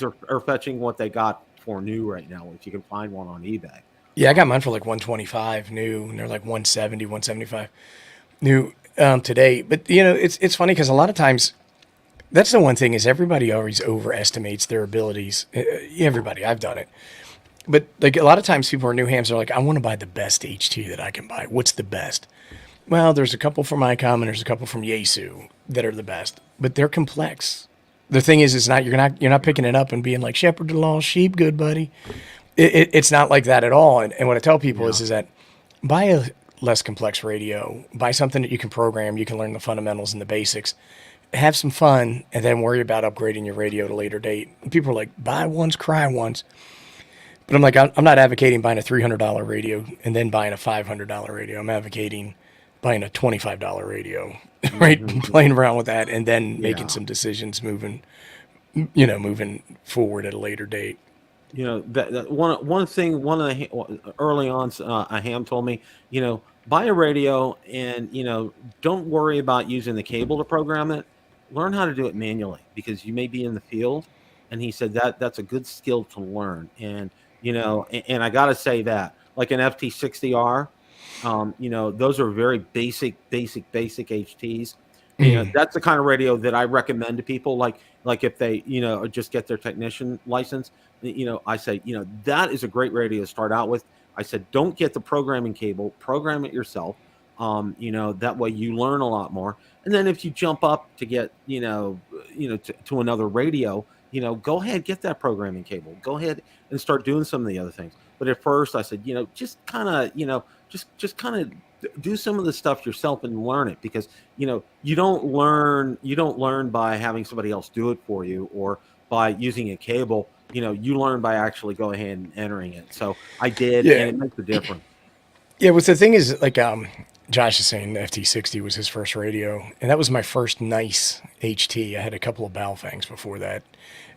are fetching what they got for new right now if you can find one on eBay. Yeah, I got mine for like 125 new, and they're like 170, 175 new today. But it's funny because a lot of times that's the one thing is everybody always overestimates their abilities. Everybody, I've done it. But like a lot of times people who are new hams are like, I want to buy the best HT that I can buy. What's the best? Well, there's a couple from ICOM and there's a couple from Yaesu that are the best, but they're complex. The thing is, you're not picking it up and being like shepherd the lost sheep, good buddy. It's not like that at all. And what I tell people Yeah. is that buy a less complex radio, buy something that you can program, you can learn the fundamentals and the basics, have some fun, and then worry about upgrading your radio at a later date. And people are like, buy once, cry once. But I'm like, I'm not advocating buying a $300 radio and then buying a $500 radio. I'm advocating buying a $25 radio, right? Hmm. Playing around with that and then making Yeah. some decisions moving forward at a later date. That one thing, one of the early on, a ham told me, buy a radio, and don't worry about using the cable to program it. Learn how to do it manually, because you may be in the field. And he said that's a good skill to learn. And and I gotta say that, like an FT60R, those are very basic HTs. That's the kind of radio that I recommend to people. Like if they just get their technician license, I say, that is a great radio to start out with. I said, don't get the programming cable, program it yourself. That way you learn a lot more. And then if you jump up to get, to another radio, go ahead, get that programming cable. Go ahead and start doing some of the other things. But at first I said, just kind of, just kind of do some of the stuff yourself and learn it, because you don't learn by having somebody else do it for you, or by using a cable. You learn by actually go ahead and entering it. So I did, and Yeah. it makes a difference. Yeah, what's the thing is, like, Josh is saying the FT60 was his first radio, and that was my first nice HT. I had a couple of Baofangs before that.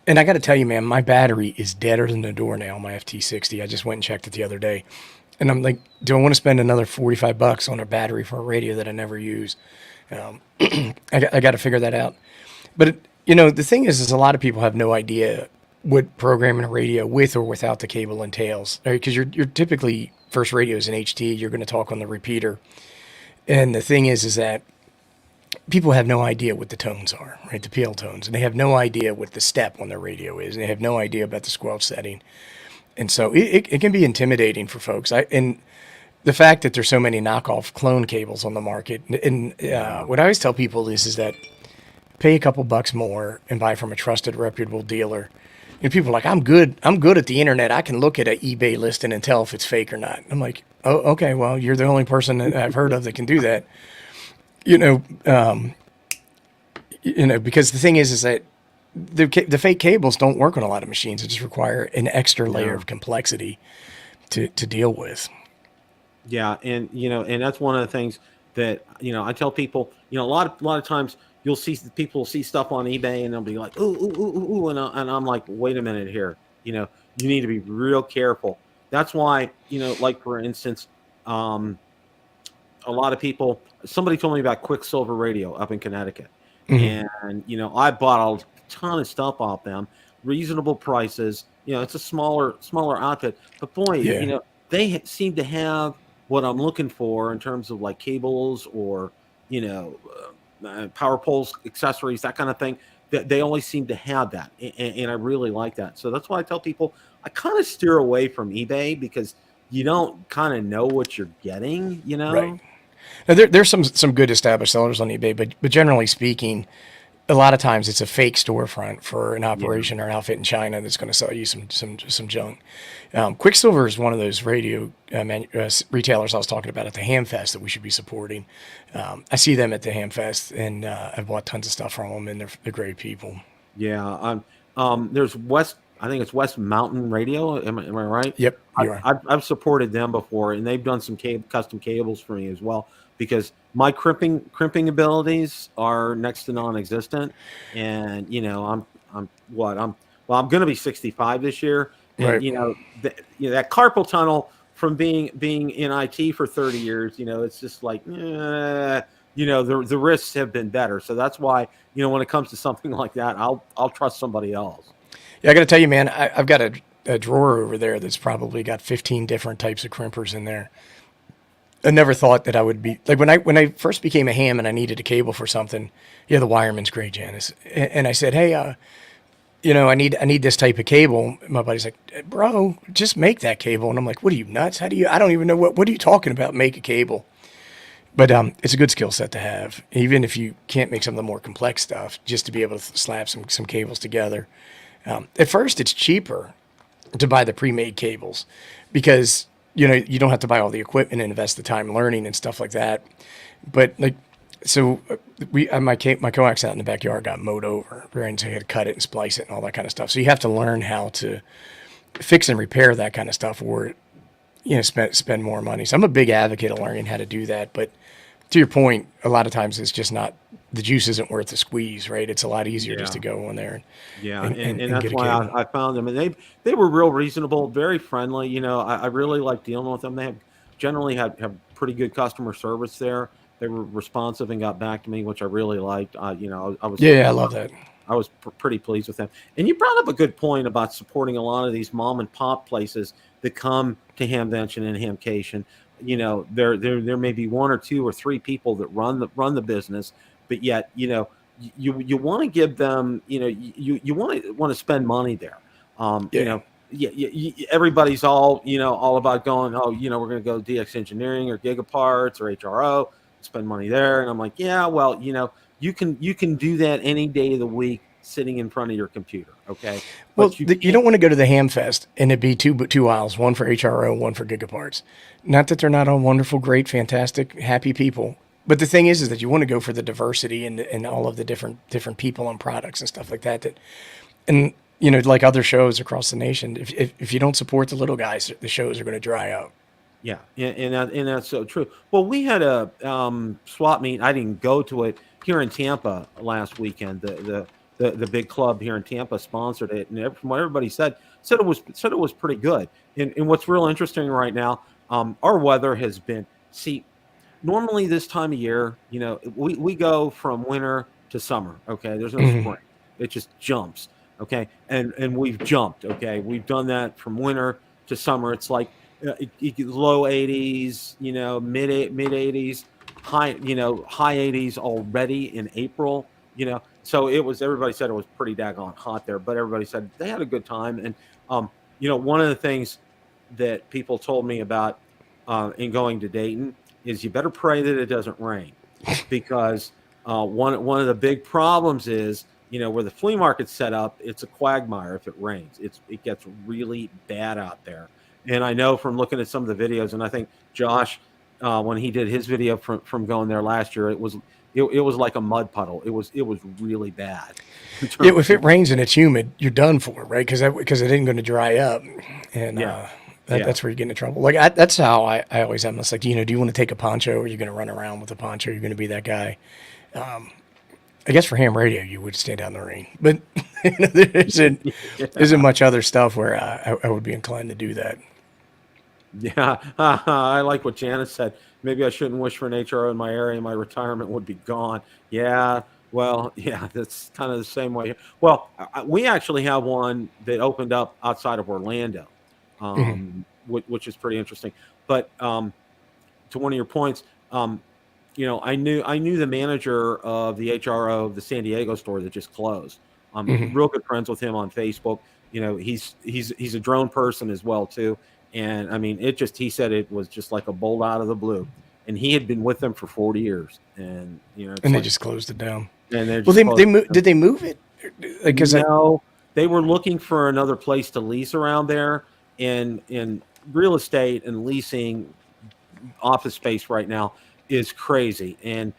And I got to tell you, man, my battery is deader than the doornail, my FT60. I just went and checked it the other day. And I'm like, do I want to spend another $45 on a battery for a radio that I never use? I got to figure that out. But, the thing is a lot of people have no idea what programming a radio with or without the cable entails. Right? Because you're typically, first radio is an HT, you're going to talk on the repeater. And the thing is that people have no idea what the tones are, right? The PL tones. And they have no idea what the step on their radio is. And they have no idea about the squelch setting. And so it can be intimidating for folks. And the fact that there's so many knockoff clone cables on the market. And what I always tell people is that pay a couple bucks more and buy from a trusted, reputable dealer. And people are like, I'm good at the internet. I can look at an eBay listing and tell if it's fake or not. I'm like, oh, okay, well, you're the only person that I've heard of that can do that. Because the thing is that the fake cables don't work on a lot of machines. It just require an extra layer of complexity to deal with. Yeah, and that's one of the things that I tell people. A lot of times you'll see people see stuff on eBay, and they'll be like, ooh, ooh, ooh, ooh, ooh, and I'm like, wait a minute here. You need to be real careful. That's why, like for instance, a lot of people. Somebody told me about Quicksilver Radio up in Connecticut, Mm-hmm. and I bought a ton of stuff off them, reasonable prices. It's a smaller outfit, but boy, Yeah. seem to have what I'm looking for in terms of like cables, or you know power poles, accessories, that kind of thing. That they always seem to have that, and I really like that. So that's why I tell people I kind of steer away from eBay, because you don't kind of know what you're getting. Right. Now, there's some good established sellers on eBay, but generally speaking, a lot of times it's a fake storefront for an Yeah. operation or an outfit in China that's going to sell you some junk. Quicksilver is one of those radio retailers I was talking about at the HamFest that we should be supporting. I see them at the HamFest, and I've bought tons of stuff from them, and they're great people. Yeah. There's West. I think it's West Mountain Radio. Am I right? Yep, I, you are. I've supported them before, and they've done some custom cables for me as well, because my crimping abilities are next to non-existent, and I'm going to be 65 this year, and Right. that carpal tunnel from being in IT for 30 years, it's just like, the risks have been better, so that's why when it comes to something like that, I'll trust somebody else. Yeah, I got to tell you, man, I've got a drawer over there that's probably got 15 different types of crimpers in there. I never thought that I would be like when I first became a ham and I needed a cable for something. Yeah, the wireman's great, Janice, and I said, hey, I need this type of cable. My buddy's like, bro, just make that cable, and I'm like, what are you nuts? I don't even know what are you talking about? Make a cable. But it's a good skill set to have, even if you can't make some of the more complex stuff, just to be able to slap some cables together. At first, it's cheaper to buy the pre-made cables, because you don't have to buy all the equipment and invest the time learning and stuff like that. But like, so we my coax out in the backyard got mowed over, right? And so you had to cut it and splice it and all that kind of stuff. So you have to learn how to fix and repair that kind of stuff, or spend more money. So I'm a big advocate of learning how to do that. But to your point, a lot of times it's just not, the juice isn't worth the squeeze, right? It's a lot easier just Yeah. to go in there Yeah, and and that's get a why cable. I found them, and they were real reasonable, very friendly. I really like dealing with them. They have generally have pretty good customer service there. They were responsive and got back to me, which I really liked. I was Yeah, I love that. pretty pleased with them. And you brought up a good point about supporting a lot of these mom and pop places that come to HamVention and HamCation. There may be one or two or three people that run the business, but yet, you want to give them, you want to spend money there. Yeah. Yeah, everybody's all about going, oh, we're going to go DX Engineering or Gigaparts or HRO, spend money there. And I'm like, yeah, well, you can do that any day of the week sitting in front of your computer, okay? Well, But you you can't. don't want to go to the Ham Fest and it be two aisles, one for HRO, one for Gigaparts. Not that they're not all wonderful, great, fantastic, happy people, but the thing is that you want to go for the diversity and all of the different people and products and stuff like that. And like other shows across the nation, if you don't support the little guys, the shows are going to dry up. Yeah, and that's so true. Well, we had a swap meet. I didn't go to it here in Tampa last weekend. The big club here in Tampa sponsored it, and from what everybody said it was pretty good. And what's real interesting right now, our weather has been. See, normally this time of year, we go from winter to summer. Okay, there's no Hmm. spring; it just jumps. Okay, and we've jumped. Okay, we've done that from winter to summer. It's like low 80s, mid 80s, high 80s already in April. So everybody said it was pretty daggone hot there, but everybody said they had a good time. And one of the things that people told me about in going to Dayton is you better pray that it doesn't rain, because one of the big problems is, where the flea market's set up, it's a quagmire. If it rains, it gets really bad out there. And I know from looking at some of the videos, and I think Josh, when he did his video from going there last year, it was like a mud puddle. It was really bad. in Yeah, terms if it of- rains and it's humid, you're done for, right? Because it ain't going to dry up, and yeah, yeah, that's where you get into trouble. Like that's how I always am. It's like, do you want to take a poncho, or are you going to run around with a poncho? You're going to be that guy. I guess for ham radio, you would stand out in the rain, but there isn't much other stuff where I would be inclined to do that. yeah. I like what Janice said. Maybe I shouldn't wish for an HRO in my area. My retirement would be gone. Yeah. Well, yeah, that's kind of the same way. Well, we actually have one that opened up outside of Orlando, Hmm. which is pretty interesting. But to one of your points, I knew the manager of the HRO of the San Diego store that just closed. I'm Hmm. real good friends with him on Facebook. He's a drone person as well too. And I mean, he said it was just like a bolt out of the blue. And he had been with them for 40 years. And it's And they like, just closed it down. and they're Well, just closed. did they move it? Because No, they were looking for another place to lease around there. In real estate and leasing office space right now is crazy. And,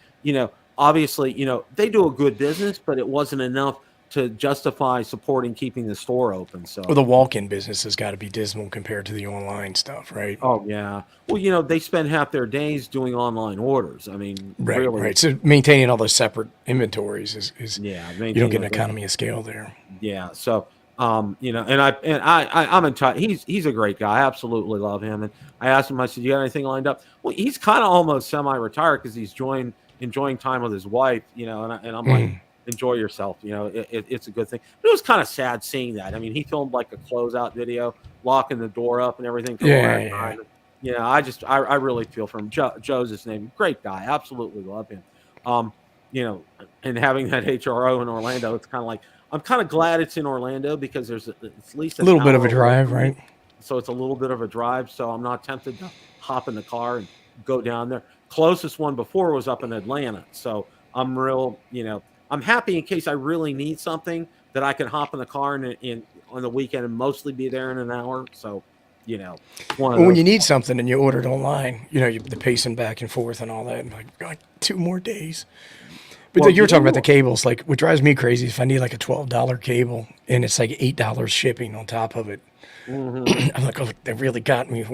obviously, they do a good business, but it wasn't enough to justify supporting keeping the store open. So, the walk-in business has got to be dismal compared to the online stuff, right? oh, yeah. Well, they spend half their days doing online orders. I mean, Right, really, right. So maintaining all those separate inventories is yeah, you don't maintain get an those. economy of scale there. Yeah. So, I'm in touch. He's a great guy. I absolutely love him. And I asked him, I said, "You got anything lined up?" Well, he's kind of almost semi-retired because he's enjoying time with his wife. And I'm like, Mm. enjoy yourself. It's a good thing. But it was kind of sad seeing that. I mean, he filmed like a closeout video, locking the door up and everything for the Yeah, last yeah. time. I really feel for him. Joe's his name. Great guy. Absolutely love him. Um, and having that HRO in Orlando, it's kind of like, I'm kind of glad it's in Orlando because it's at least A an little bit of a hour away drive, from me. right? So it's a little bit of a drive. So I'm not tempted to hop in the car and go down there. Closest one before was up in Atlanta. So I'm real, I'm happy in case I really need something that I can hop in the car and on the weekend and mostly be there in an hour. So, it's one of Well, when you those. need something and you order it online, the pacing back and forth and all that, and like 2 more days. But Well, you were talking about the cables. Like, what drives me crazy is if I need like a $12 cable and it's like $8 shipping on top of it. Mhm. I'm like, oh, they really got me.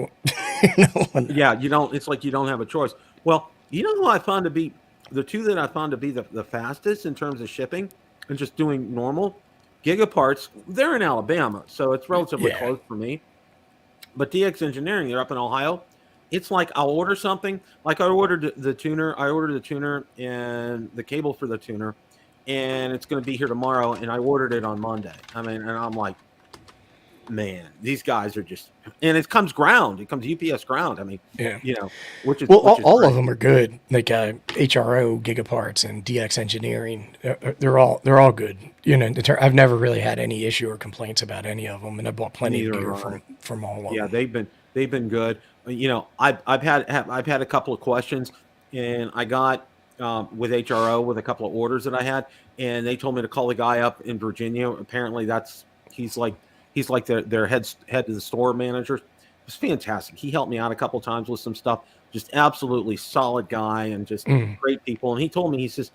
Yeah, you don't. It's like you don't have a choice. Well, you know who I found to be the two that I found to be the fastest in terms of shipping and just doing normal gigaparts. They're in Alabama, so it's relatively Yeah. close for me. But DX Engineering, they're up in Ohio. It's like I'll order something. Like I ordered the tuner. I ordered the tuner and the cable for the tuner, and it's going to be here tomorrow. And I ordered it on Monday. I mean, and I'm like, man, these guys are just. And it comes ground. It comes UPS ground. I mean, Yeah. which is Well, which is all of great. them are good. Like HRO, Gigaparts, and DX Engineering. They're all good. I've never really had any issue or complaints about any of them, and I bought plenty of Neither gear have I. from all of Yeah, them. they've been good. I've had a couple of questions, and I got with HRO with a couple of orders that I had, and they told me to call the guy up in Virginia. Apparently, he's like their head to the store manager. It was fantastic. He helped me out a couple of times with some stuff. Just absolutely solid guy and just Mm. great people. And he told me he says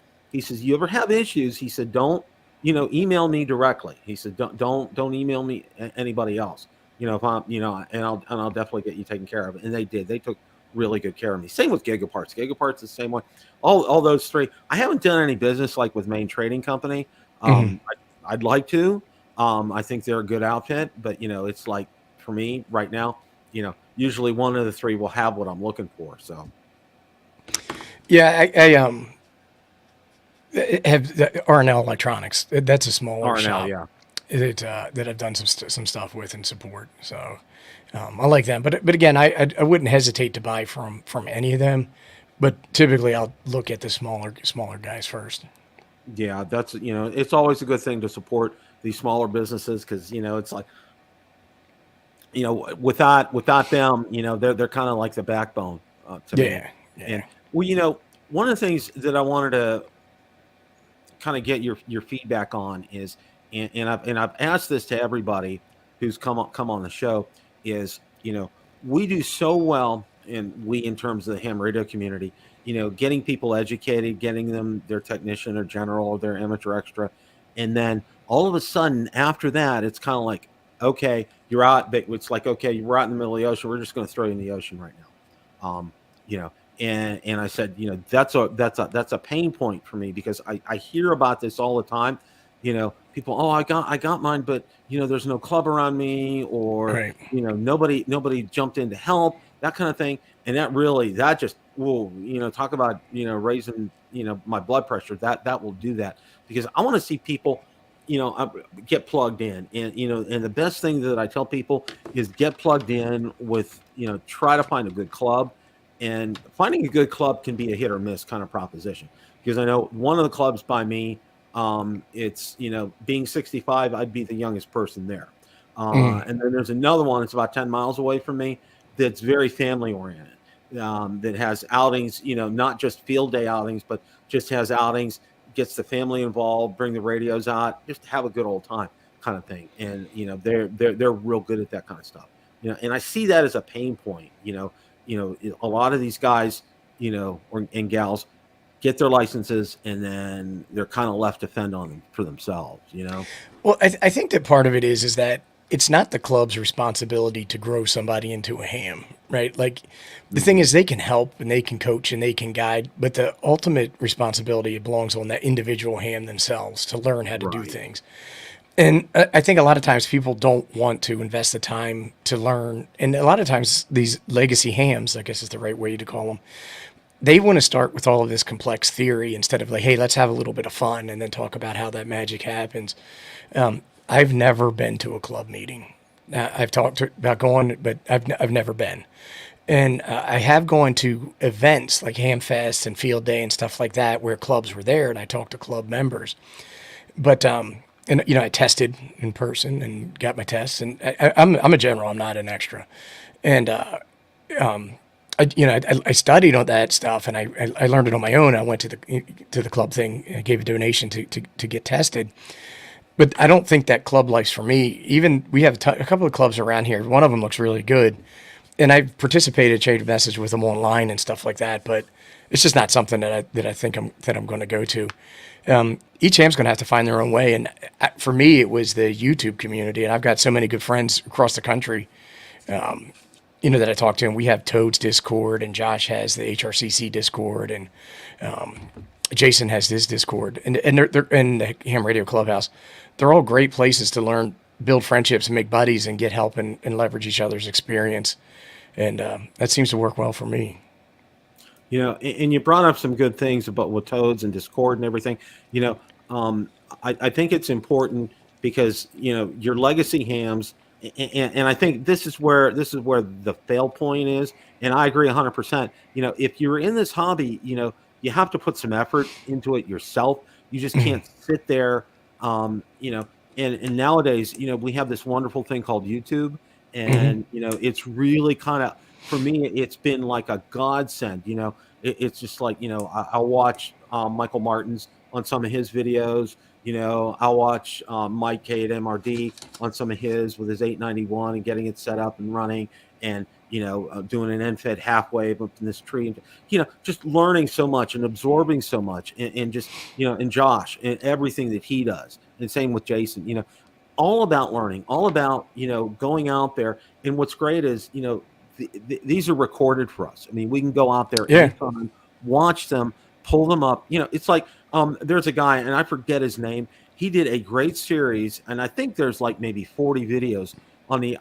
you ever have issues? He said don't email me directly. He said don't email me anybody else. If I'm, and I'll definitely get you taken care of. And they did. They took really good care of me. Same with Gigaparts. Gigaparts the same way. All those three. I haven't done any business like with Main Trading Company. Mm. I'd like to. I think they're a good outfit, but it's like for me right now, usually one of the three will have what I'm looking for. So Yeah, I have the R&L Electronics. That's a smaller RNL, shop yeah. that I've done some stuff with and support. So I like them. But again, I wouldn't hesitate to buy from any of them. But typically, I'll look at the smaller guys first. Yeah, that's it's always a good thing to support these smaller businesses because it's like without them, they're kind of like the backbone to me. Yeah, And yeah. well, one of the things that I wanted to kind of get your feedback on is, and I've asked this to everybody who's come on the show is we do so well in terms of the ham radio community, getting people educated, getting them their technician or general or their amateur extra, and then all of a sudden after that it's kind of like okay you're out, but it's like okay we're out in the middle of the ocean, we're just going to throw you in the ocean right now. You know, and I said, that's a pain point for me because I hear about this all the time. People, oh, I got mine, but there's no club around me, or Right. nobody jumped in to help, that kind of thing. And that just will talk about raising my blood pressure. That will do that because I want to see people get plugged in, and the best thing that I tell people is get plugged in with try to find a good club, and finding a good club can be a hit or miss kind of proposition because I know one of the clubs by me, it's being 65, I'd be the youngest person there. Mm. And then there's another one, it's about 10 miles away from me, that's very family oriented, that has outings, not just field day outings, but just has outings, gets the family involved, bring the radios out, just have a good old time kind of thing. And they're real good at that kind of stuff. And I see that as a pain point. A lot of these guys, and gals get their licenses and then they're kind of left to fend on them for themselves. Well, I think that part of it is that it's not the club's responsibility to grow somebody into a ham, right? Like the thing Mhm. is they can help and they can coach and they can guide, but the ultimate responsibility belongs on that individual ham themselves to learn how to do Right. things. And I think a lot of times people don't want to invest the time to learn. And a lot of times these legacy hams, I guess is the right way to call them, they want to start with all of this complex theory instead of like, hey, let's have a little bit of fun and then talk about how that magic happens. I've never been to a club meeting. I've talked about going, but I've never been. And I have gone to events like Hamfest and Field Day and stuff like that where clubs were there, and I talked to club members. But and I tested in person and got my tests, and I'm a general. I'm not an extra, and I studied on that stuff, and I learned it on my own. I went to the club thing, and gave a donation to get tested. But I don't think that club life's for me. Even we have a couple of clubs around here. One of them looks really good, and I've participated, changed a message with them online and stuff like that. But it's just not something that I think I'm going to go to. Each ham's going to have to find their own way, and for me, it was the YouTube community, and I've got so many good friends across the country. That I talk to, and we have Toad's Discord, and Josh has the HRCC Discord, and Jason has his Discord, and they're in the Ham Radio Clubhouse. They're all great places to learn, build friendships, and make buddies, and get help and leverage each other's experience, and that seems to work well for me. And you brought up some good things about with Toads and Discord and everything. I think it's important because your legacy hams. And I think this is where the fail point is, and I agree 100%. If you're in this hobby, you have to put some effort into it yourself. You just can't sit there, And nowadays, we have this wonderful thing called YouTube, and it's really kind of, for me, it's been like a godsend. It's just like I'll watch Michael Martin's on some of his videos. I'll watch Mike K at MRD on some of his with his 891 and getting it set up and running, and doing an end-fed halfway up in this tree, and just learning so much and absorbing so much, and just and Josh and everything that he does, and same with Jason. All about learning, all about going out there. And what's great is these are recorded for us. I mean, we can go out there anytime, watch them, pull them up. It's like there's a guy, and I forget his name. He did a great series, and I think there's like maybe 40 videos on the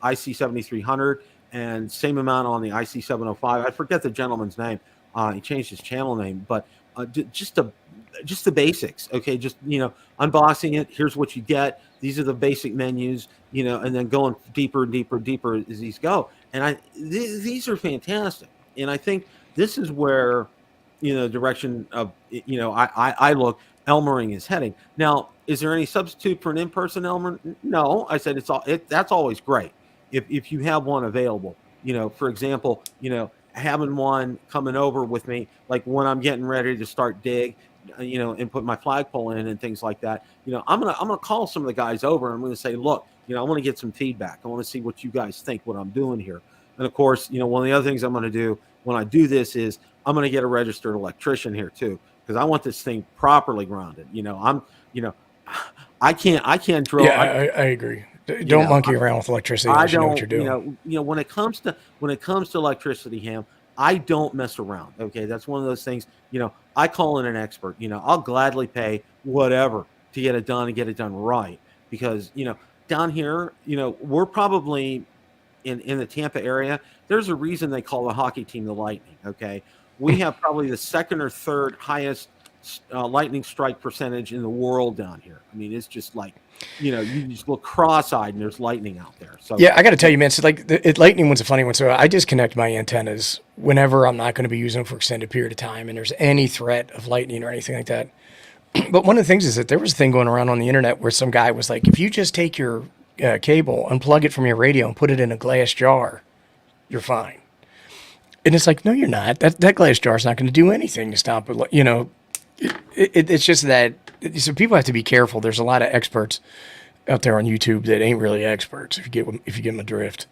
IC 7300, and same amount on the IC 705. I forget the gentleman's name. He changed his channel name, but just the basics. Okay, just unboxing it. Here's what you get. These are the basic menus. And then going deeper and deeper and deeper as these go. And these are fantastic. And I think this is where the direction of I look Elmering is heading. Now, is there any substitute for an in-person Elmering? No. I said that's always great if you have one available. For example, having one coming over with me, like when I'm getting ready to start dig, and put my flagpole in and things like that. I'm gonna call some of the guys over, and I'm gonna say, look, I want to get some feedback. I want to see what you guys think, what I'm doing here. And of course, one of the other things I'm gonna do when I do this is I'm gonna get a registered electrician here too, because I want this thing properly grounded. I can't drill. Yeah, I agree. Don't monkey around with electricity. I don't know what you're doing. When it comes to electricity, Ham, I don't mess around. Okay, that's one of those things. I call in an expert. I'll gladly pay whatever to get it done and get it done right, because down here, we're probably in the Tampa area. There's a reason they call the hockey team the Lightning. Okay, we have probably the second or third highest lightning strike percentage in the world down here. I mean, it's just like, you just look cross-eyed and there's lightning out there. So yeah, I got to tell you, man, so like the lightning one's a funny one. So I disconnect my antennas whenever I'm not going to be using them for extended period of time, and there's any threat of lightning or anything like that. But one of the things is that there was a thing going around on the internet where some guy was like, if you just take your cable, unplug it from your radio, and put it in a glass jar, you're fine. And it's like, no, you're not. That glass jar is not going to do anything to stop it. It's just that, so people have to be careful. There's a lot of experts out there on YouTube that ain't really experts, if you get them adrift.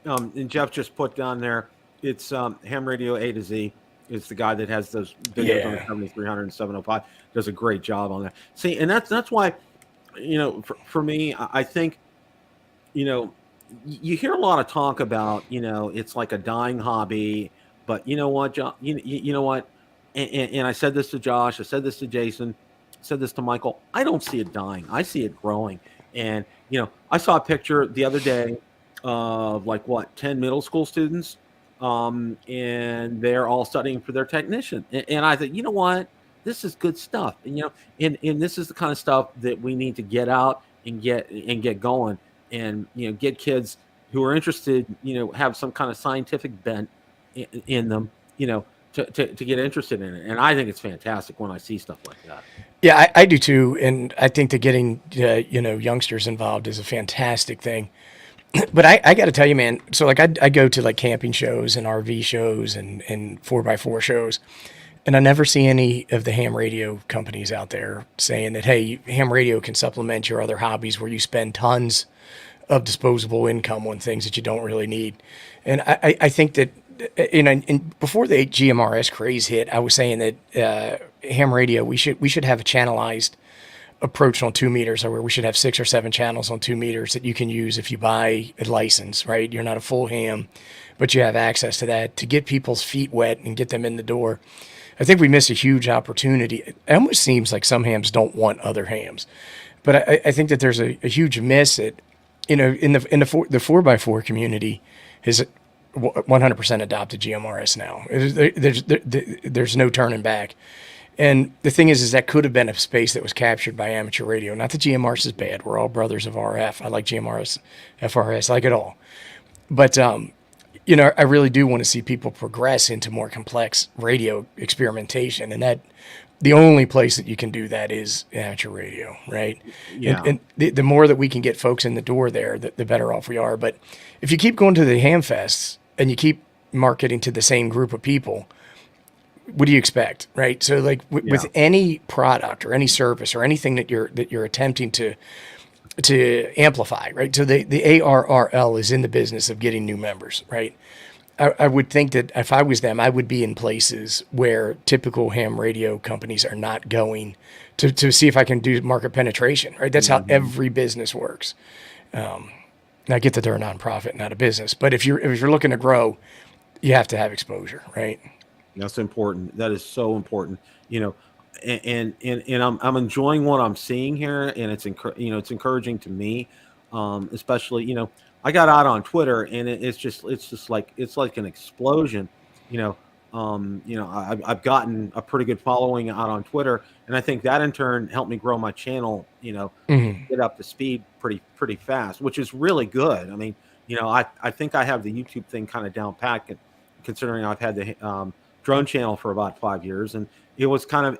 And Jeff just put down there, it's Ham Radio A to Z. It's the guy that has those videos on the 7300 and 705. Does a great job on that. See, and that's why, for me, I think, you hear a lot of talk about, it's like a dying hobby, but you know what, John, you know what? And I said this to Josh, I said this to Jason, I said this to Michael. I don't see it dying. I see it growing. And, I saw a picture the other day of 10 middle school students, and they're all studying for their technician. And I thought, you know what, this is good stuff. And, and this is the kind of stuff that we need to get out and get going, and, get kids who are interested, have some kind of scientific bent in them, to get interested in it. And I think it's fantastic when I see stuff like that. Yeah, I do too. And I think that getting, youngsters involved is a fantastic thing. But I got to tell you, man. So like I go to like camping shows and RV shows and 4x4 shows, and I never see any of the ham radio companies out there saying that, hey, ham radio can supplement your other hobbies where you spend tons of disposable income on things that you don't really need. And I think that, and before the GMRS craze hit, I was saying that ham radio, we should have a channelized approach on 2 meters, or where we should have 6 or 7 channels on 2 meters that you can use if you buy a license, right? You're not a full ham, but you have access to that to get people's feet wet and get them in the door. I think we missed a huge opportunity. It almost seems like some hams don't want other hams, but I think that there's a huge miss that, in the 4x4 community has 100% adopted GMRS now. There's no turning back. And the thing is that could have been a space that was captured by amateur radio. Not that GMRS is bad. We're all brothers of RF. I like GMRS, FRS, I like it all. But, I really do want to see people progress into more complex radio experimentation. And that the only place that you can do that is amateur radio, right? Yeah. And the more that we can get folks in the door there, the better off we are. But if you keep going to the ham fests and you keep marketing to the same group of people, what do you expect, right? So like with any product or any service or anything that you're attempting to amplify, right? So the ARRL is in the business of getting new members, right? I would think that if I was them, I would be in places where typical ham radio companies are not going to see if I can do market penetration, right? That's how every business works. And I get that they're a nonprofit, not a business, but if you're looking to grow, you have to have exposure, right? That's important. That is so important. And I'm enjoying what I'm seeing here, and it's encouraging to me, especially I got out on Twitter, and it's like an explosion. I've gotten a pretty good following out on Twitter, and I think that in turn helped me grow my channel. Get up to speed pretty fast, which is really good. I mean, I think I have the YouTube thing kind of down pat, considering I've had the drone channel for about 5 years, and it was kind of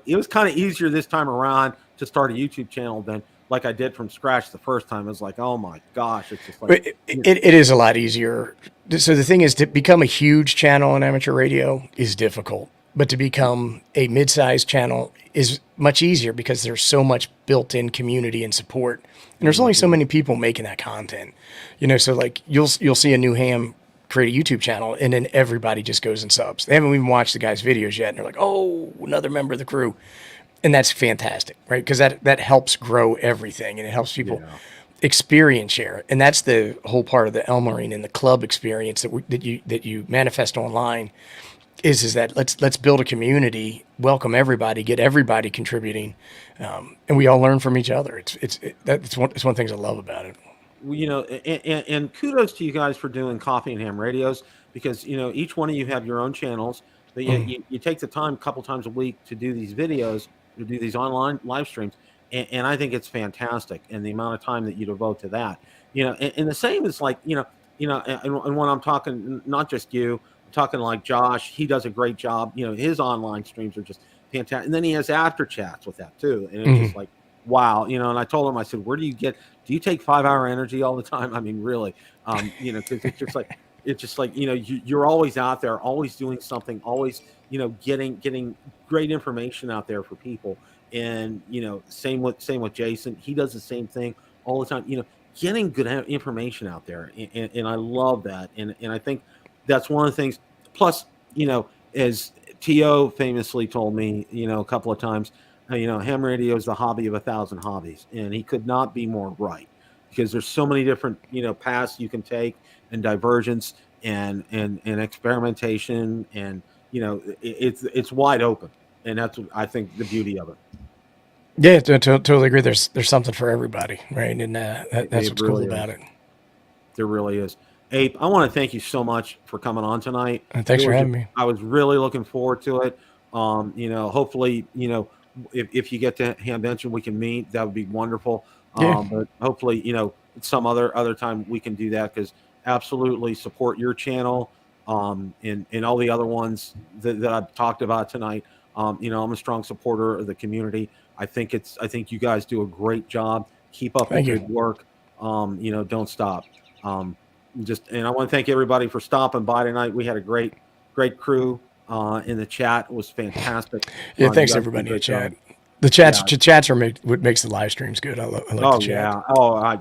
easier this time around to start a YouTube channel than like I did from scratch the first time. It was like, oh my gosh, it's just like it is a lot easier. So the thing is, to become a huge channel in amateur radio is difficult, but to become a mid-sized channel is much easier because there's so much built-in community and support, and there's only so many people making that content. So like you'll see a new ham create a YouTube channel, and then everybody just goes and subs. They haven't even watched the guy's videos yet, and they're like, oh, another member of the crew. And that's fantastic, right? Because that helps grow everything, and it helps people experience share. And that's the whole part of the Elmarine and the club experience that you manifest online is that let's build a community, welcome everybody, get everybody contributing, and we all learn from each other. It's one of the things I love about it. And kudos to you guys for doing Coffee and Ham Radios, because each one of you have your own channels, but you take the time a couple times a week to do these videos, to do these online live streams, and I think it's fantastic, and the amount of time that you devote to that, and the same is like and when I'm talking, not just you, I'm talking like Josh, he does a great job. His online streams are just fantastic, and then he has after chats with that too, and it's just like, wow, and I told him, I said, where do you take 5-hour energy all the time? I mean, really, because it's just like, you're always out there, always doing something, always, getting great information out there for people. And, same with Jason, he does the same thing all the time, getting good information out there. And I love that. And I think that's one of the things. Plus, as T.O. famously told me, a couple of times, ham radio is the hobby of 1,000 hobbies, and he could not be more right, because there's so many different paths you can take, and divergence and experimentation, and it's wide open, and that's what I think the beauty of it. Yeah, totally agree. There's something for everybody, right? And that's what's cool about it. There really is. Ape, I want to thank you so much for coming on tonight. Thanks for having me. I was really looking forward to it. Hopefully, if you get to HamVention, we can meet. That would be wonderful. But hopefully, some other time we can do that, because absolutely support your channel, and all the other ones that I've talked about tonight. I'm a strong supporter of the community. I think you guys do a great job. Keep up the good work. Don't stop. And I want to thank everybody for stopping by tonight. We had a great crew in the chat. It was fantastic. Yeah, You thanks guys did a everybody in the great job. chat. The chats are what makes the live streams good. I love Oh the chat.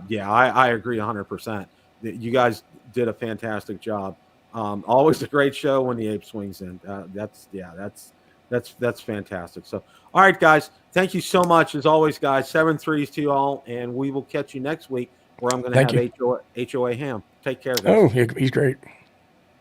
yeah. I agree 100%. You guys did a fantastic job. Always a great show when the ape swings in. That's fantastic. So, all right, guys, thank you so much as always, guys. 7 threes to you all, and we will catch you next week where I'm going to have HOA Ham. Take care, guys. Oh, he's great.